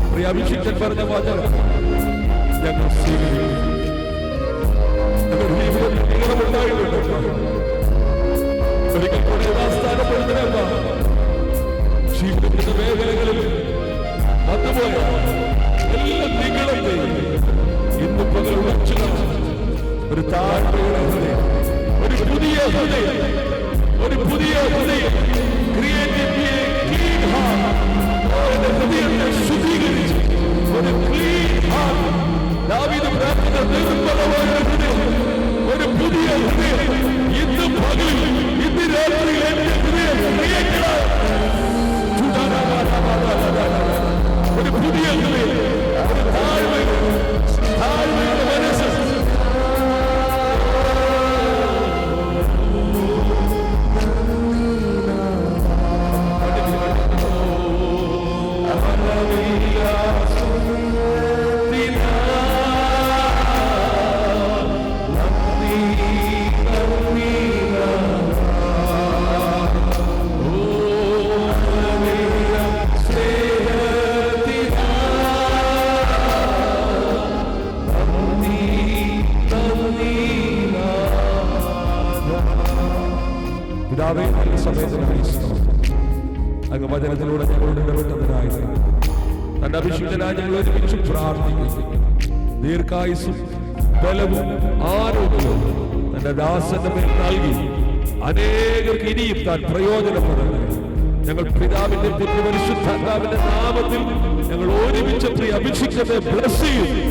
ദൈവത്തിന് അഭിഷിക്തൻ പറഞ്ഞ വാചകം ഞങ്ങൾ ഒരിക്കൽ കൂടെ യഥാസ്ഥാനപ്പെടുത്തുന്ന ജീവിതത്തിന്റെ മേഖലകളിൽ വന്നുപോയ എല്ലാ നിങ്ങളെയും ഇന്ന് പകൽ ഉറച്ചു ഒരു താഴ്മയുടെ ഹൃദയം, ഒരു പുതിയ ഹൃദയം, ഒരു പുതിയ ഹൃദയം ഹൃദയത്തെ ശുദ്ധീകരിച്ച് ഒരു ക്ലീൻ ഹാർട്ട്, ദാവീദ് പ്രാർത്ഥന നിർമ്മലമായ ഹൃദയം, ഒരു പുതിയ ഹൃദയം ഇന്ന് പകലിൽ ഇന്ന് രാത്രിയിൽ എന്റെ ഹൃദയം ഒരു പുതിയ ഹൃദയം, ഒരു താഴ്മയുടെ മനസ്സ്. വചനത്തിലൂടെ ഞങ്ങളോട് ഇടപെട്ടതിനായി തന്റെ അഭിഷിക്തനായി ഞങ്ങൾ ഒരുമിച്ച് പ്രാർത്ഥിക്കുന്നു. ദീർഘായുസ്സും ബലവും ആരോഗ്യവും തന്റെ ദാസന്റെ മേൽ നൽകി അനേകർക്ക് ഇനിയും താൻ പ്രയോജനപ്പെടുന്നു. ഞങ്ങൾ പിതാവിന്റെ പുത്രപരിശുദ്ധാത്മാവിന്റെ നാമത്തിൽ ഞങ്ങൾ ഒരുമിച്ച് പ്രിയ അഭിഷിക്തനെ ബ്ലസ് ചെയ്യുന്നു.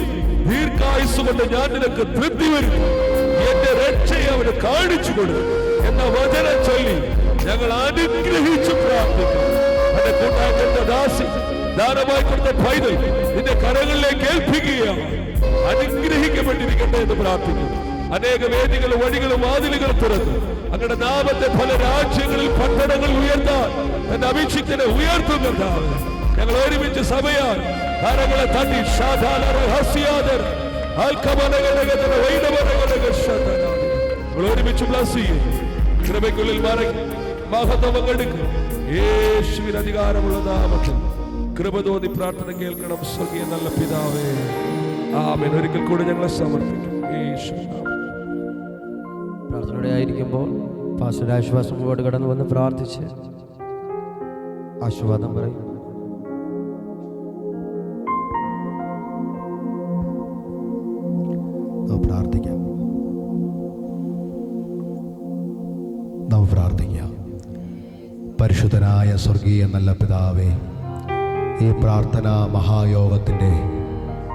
ദീർഘായുസ് കൊണ്ട് ഞാൻ നിനക്ക് തൃപ്തി വരുന്നു, എന്റെ രക്ഷയെ അവന് കാണിച്ചു കൊടുക്കും എന്ന വചനം ചൊല്ലി ഞങ്ങൾ അനുഗ്രഹിച്ച് പ്രാർത്ഥിക്കുന്നു. എന്റെ കൂട്ടായ്മ ദാസി ദാനമായി കൊടുത്ത പൈതൽ നിന്റെ കരങ്ങളിലേക്ക് ഏൽപ്പിക്കുകയാണ്. അനുഗ്രഹിക്കപ്പെട്ടിരിക്കട്ടെ എന്ന് പ്രാർത്ഥിക്കുന്നു. അനേക വേദികളും വഴികളും വാതിലുകൾ തുറന്നു അങ്ങയുടെ നാമത്തെ പല രാജ്യങ്ങളിൽ പട്ടണങ്ങൾ ഉയർത്താൻ എന്റെ അഭിഷിക്തനെ ഉയർത്തുന്നുണ്ടാവും. ഞങ്ങൾ ഒരുമിച്ച് സഭയാൽ കരങ്ങളെ തട്ടി ഒരുമിച്ച് ബ്ലസ് ചെയ്യും. കൃപയ്ക്കുള്ളിൽ മഹത്വം പങ്കെടുക്കും. യേശുവിന് അധികാരമുള്ള നാമത്തിൽ കൃപ തോന്നി പ്രാർത്ഥന കേൾക്കണം. സ്വർഗീയ നല്ല പിതാവേ, ആമേൻ. ഒരിക്കൽ കൂടെ ഞങ്ങളെ സമർപ്പിക്കും. യേശു പ്രാർത്ഥനയോടെ ആയിരിക്കുമ്പോൾ പാസ്റ്റർ ആശ്വാസം മുമ്പോട്ട് കടന്നു വന്ന് പ്രാർത്ഥിച്ച് ആശീർവാദം പറയും. പ്രാർത്ഥിക്കാം. നമുക്ക് പ്രാർത്ഥിക്കാം. പരിശുദ്ധനായ സ്വർഗീയ നല്ല പിതാവേ, ഈ പ്രാർത്ഥനാ മഹായോഗത്തിൻ്റെ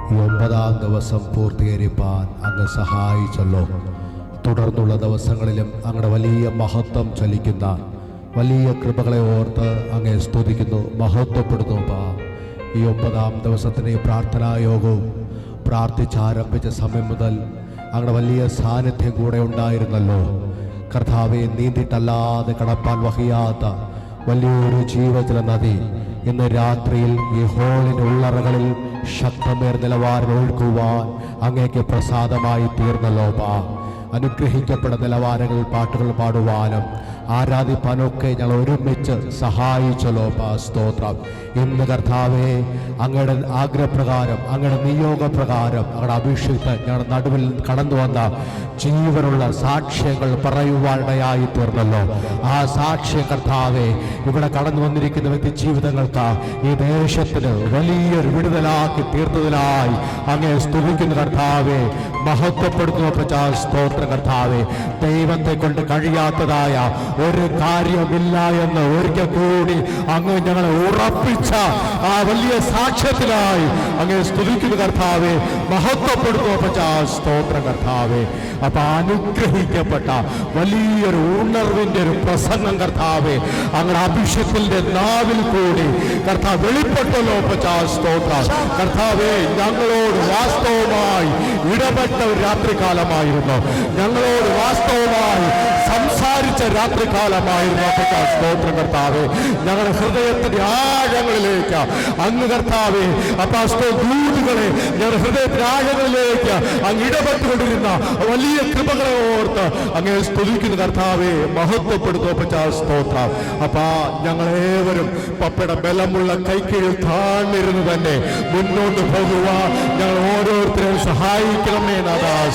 9ാം ദിവസം പൂർത്തീകരിപ്പാൻ അങ്ങ് സഹായിച്ചല്ലോ. തുടർന്നുള്ള ദിവസങ്ങളിലും അങ്ങയുടെ വലിയ മഹത്വം ചലിക്കുന്ന വലിയ കൃപകളെ ഓർത്ത് അങ്ങേ സ്തുതിക്കുന്നു, മഹത്വപ്പെടുന്നു. ഈ 9ാം ദിവസത്തിന് ഈ പ്രാർത്ഥനായോഗവും പ്രാർത്ഥിച്ചാരംഭിച്ച സമയം മുതൽ അങ്ങയുടെ വലിയ സാന്നിധ്യം കൂടെ ഉണ്ടായിരുന്നല്ലോ. കർത്താവെ, നീന്തിട്ടല്ലാതെ കടപ്പാൻ വഹിയാത്ത വലിയൊരു ജീവജല നദി ഇന്ന് രാത്രിയിൽ ഈ ഹോളിൻ്റെ ഉള്ളറകളിൽ ശക്തമേർ നിലവാരം ഒഴുക്കുവാൻ അങ്ങേക്ക് പ്രസാദമായി തീർന്നല്ലോ. അനുഗ്രഹിക്കപ്പെട്ട നിലവാരങ്ങളിൽ പാട്ടുകൾ പാടുവാനും ആരാധിപ്പാനൊക്കെ ഞങ്ങൾ ഒരുമിച്ച് സഹായിച്ചല്ലോ. സ്തോത്രം. ഇന്ന് കർത്താവേ, അങ്ങയുടെ ആഗ്രഹപ്രകാരം അങ്ങയുടെ നിയോഗപ്രകാരം അങ്ങയുടെ അഭിഷിക്തൻ ഞങ്ങളുടെ നടുവിൽ കടന്നു വന്ന ജീവനുള്ള സാക്ഷ്യങ്ങൾ പറയുവാനിടയായി തീർന്നല്ലോ. ആ സാക്ഷ്യം കർത്താവേ, ഇവിടെ കടന്നു വന്നിരിക്കുന്ന വ്യക്തി ജീവിതങ്ങൾക്ക് ഈ ദേശത്തിന് വലിയൊരു വിടുതലാക്കി തീർത്തതിനായി അങ്ങേ സ്തുതിക്കുന്ന കർത്താവേ, മഹത്വപ്പെടുത്തുന്ന സ്തോത്രം. കർത്താവേ, ദൈവത്തെ കൊണ്ട് കഴിയാത്തതായ ഒരു കാര്യമില്ല എന്ന് ഒരിക്കൽ കൂടി അങ്ങ് ഞങ്ങളെ ഉറപ്പിച്ച ആ വലിയ സാക്ഷ്യത്തിനായി അങ്ങ് സ്തുതിക്കുന്ന കർത്താവേ, മഹത്വപ്പെടുത്തുന്ന സ്തോത്രം. കർത്താവേ, അപ്പൊ അനുഗ്രഹിക്കപ്പെട്ട വലിയൊരു ഉണർവിന്റെ ഒരു പ്രസംഗം കർത്താവേ അങ്ങയുടെ അഭിഷേകത്തിന്റെ നാവിൽ കൂടി കർത്താവ് വെളിപ്പെട്ടല്ലോ. സ്തോത്രം. കർത്താവേ, ഞങ്ങളോട് വാസ്തവമായി ഇടപെട്ട ഒരു രാത്രികാലമായിരുന്നു, ഞങ്ങളോട് വാസ്തവമായി സംസാരിച്ച രാത്രികാലമായിരുന്നു. സ്തോത്രം. കർത്താവേ, ഞങ്ങളുടെ ഹൃദയത്തിന്റെ ആഴങ്ങളിലേക്ക് അങ്ങ് കർത്താവേ ദൂതുകളെ ഞങ്ങളുടെ ഹൃദയത്തിന്റെ ആഴങ്ങളിലേക്ക് അങ്ങ് ഇടപെട്ടുകൊണ്ടിരുന്ന വലിയ കൃപകളെ ഓർത്ത് അങ്ങ് സ്തുതിക്കുന്ന കർത്താവേ, മഹത്വപ്പെടുത്തുന്ന സ്തോത്രം. ഞങ്ങളേവരും പപ്പയുടെ ബലമുള്ള കൈക്കീഴിൽ താഴ്ന്നിരുന്ന് തന്നെ മുന്നോട്ട് പോകുവാൻ ഞങ്ങൾ ഓരോരുത്തരെയും സഹായിക്കണമേ.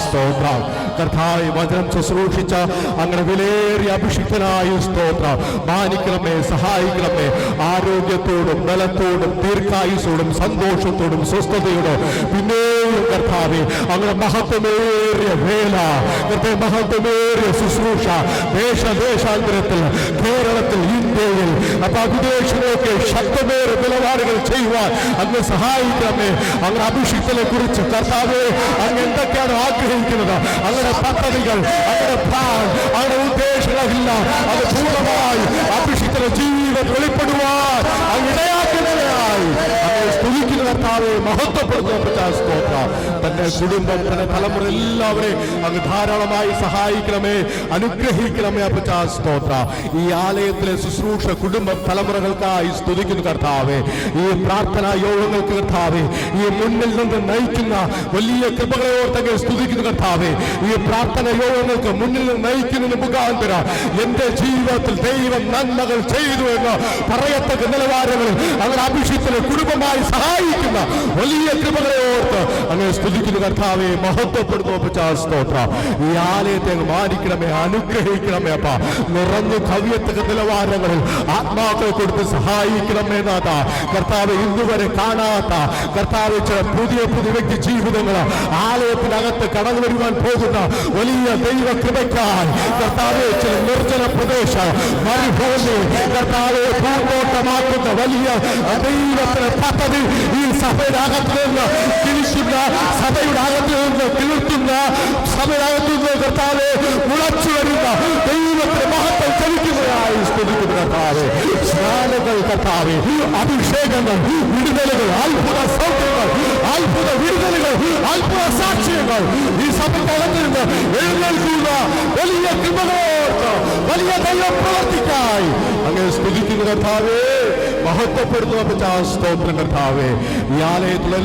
സ്തോത്രം. കർത്താവേ, വചനം ശുശ്രൂഷിച്ച അങ്ങനെ വിലയേറിയ അഭിഷിക്തനായ സ്തോത്രം മാനിക്കണമേ, സഹായിക്കണമേ. ആരോഗ്യത്തോടും ബലത്തോടും ദീർഘായുസോടും സന്തോഷത്തോടും സ്വസ്ഥതയോടും പിന്നെയും കർത്താവേ അങ്ങനെ മഹത്വമേറിയ വേല, മഹത്വമേറിയ ശുശ്രൂഷ ദേശാന്തരത്തിൽ, കേരളത്തിൽ, ഇന്ത്യയിൽ, വിദേശങ്ങളൊക്കെ ശക്തമേറിയ നിലപാടുകൾ ചെയ്യുവാൻ അങ്ങ് സഹായിക്കണമേ. അങ്ങനെ അഭിഷിക്തനെ കുറിച്ച് കർത്താവേ അങ്ങ് എന്തൊക്കെയാണ് ആഗ്രഹിക്കുന്നത്, അങ്ങനെ പദ്ധതികൾ, അങ്ങനെ പ്ലാൻ, അങ്ങനെ ഉദ്ദേശങ്ങളെല്ലാം അത് പൂർണ്ണമായി അഭിഷിക്തന്റെ ജീവിതം വെളിപ്പെടുവാൻ അങ്ങ് ഇടയാക്കുന്നതിനായി അങ്ങനെ സ്തുതിക്കുന്ന കർത്താവെ, മഹത്വപ്പെടുത്തുന്ന സ്തോത്രം. തന്റെ കുടുംബം, തന്റെ തലമുറ എല്ലാവരെയും അങ്ങ് ധാരാളമായി സഹായിക്കണമേ, അനുഗ്രഹിക്കണമേ. സ്തോത്രം. ഈ ആലയത്തിലെ ശുശ്രൂഷ കുടുംബ തലമുറകൾക്കായി സ്തുതിക്കുന്നു കർത്താവെ. ഈ പ്രാർത്ഥനാ യോഗങ്ങൾക്ക് കർത്താവെ, ഈ മുന്നിൽ നിന്ന് നയിക്കുന്ന വലിയ കൃപകളെ ഓർത്തങ്ങ് സ്തുതിക്കുന്നു കർത്താവെ. ഈ പ്രാർത്ഥന യോഗങ്ങൾക്ക് മുന്നിൽ നിന്ന് നയിക്കുന്നതിന് മുഖാന്തരം എന്റെ ജീവിതത്തിൽ ദൈവം നന്മകൾ ചെയ്തു എന്ന് പറയത്തക്ക നിലവാരങ്ങളിൽ അങ്ങനെ അഭിഷിക്തനെ കുടുംബമായി സഹായിക്കുന്ന വലിയ കൃപകളെ ഓർത്ത് അങ്ങനെ സ്തുതിക്കുന്നു കർത്താവെ, മഹത്വപ്പെടുന്നു അപ്പച്ചാ. സ്തോത്രം. ഈ ആലയത്തെ മാനിക്കണമേ, അനുഗ്രഹിക്കണമേ അപ്പ. നിറഞ്ഞു കവിയത്തക്ക നിലവാരങ്ങളിൽ ആത്മാക്കളെ കൊടുത്ത് സഹായിക്കണമേ നാഥ. കർത്താവ് ഇന്നുവരെ കാണാത്ത കർത്താവ് ചില പുതിയ പുതിയ വ്യക്തി ജീവിതങ്ങൾ ആലയത്തിനകത്ത് കടന്നു വരുവാൻ പോകുന്ന വലിയ ദൈവ കൃപയ്ക്കായി കർത്താവ് ചില നിർജ്ജന പ്രദേശം മരുഭൂമി കർത്താവ് പൂന്തോട്ടമാക്കുന്ന വലിയ ദൈവത്തിന് പദ്ധതി ഈ സഭയുടെ അകത്ത് നിന്ന് കിളിക്കുന്ന, സഭയുടെ അകത്ത് നിന്ന് കിളിർത്തുന്ന, സഭയുടെ അകത്ത് നിന്ന് കർത്താവ് മുളച്ചു വരുന്ന ദൈവത്തിന് മഹത്വം ചലിക്കുന്നതായി സ്തുതിക്കുന്ന കർത്താവ്. സ്നാനങ്ങൾ കർത്താവ്, അഭിഷേകങ്ങൾ, വിടുതലുകൾ, അത്ഭുത സൗഖ്യങ്ങൾ, അത്ഭുത വിടുതലുകൾ, അത്ഭുത സാക്ഷ്യങ്ങൾ ഈ സഭയ്ക്കകത്ത് നിന്ന് എഴുന്നേൽക്കുന്ന വലിയ കൃപകളോർക്ക് വലിയ ദൈവ പ്രവർത്തിക്കായി അങ്ങനെ സ്തുതിക്കുന്ന കർത്താവേ, മഹത്വപ്പെടുന്നു അപ്പച്ചാ. സ്തോത്രം കർത്താവേ. ഈ ആലയത്തിലെ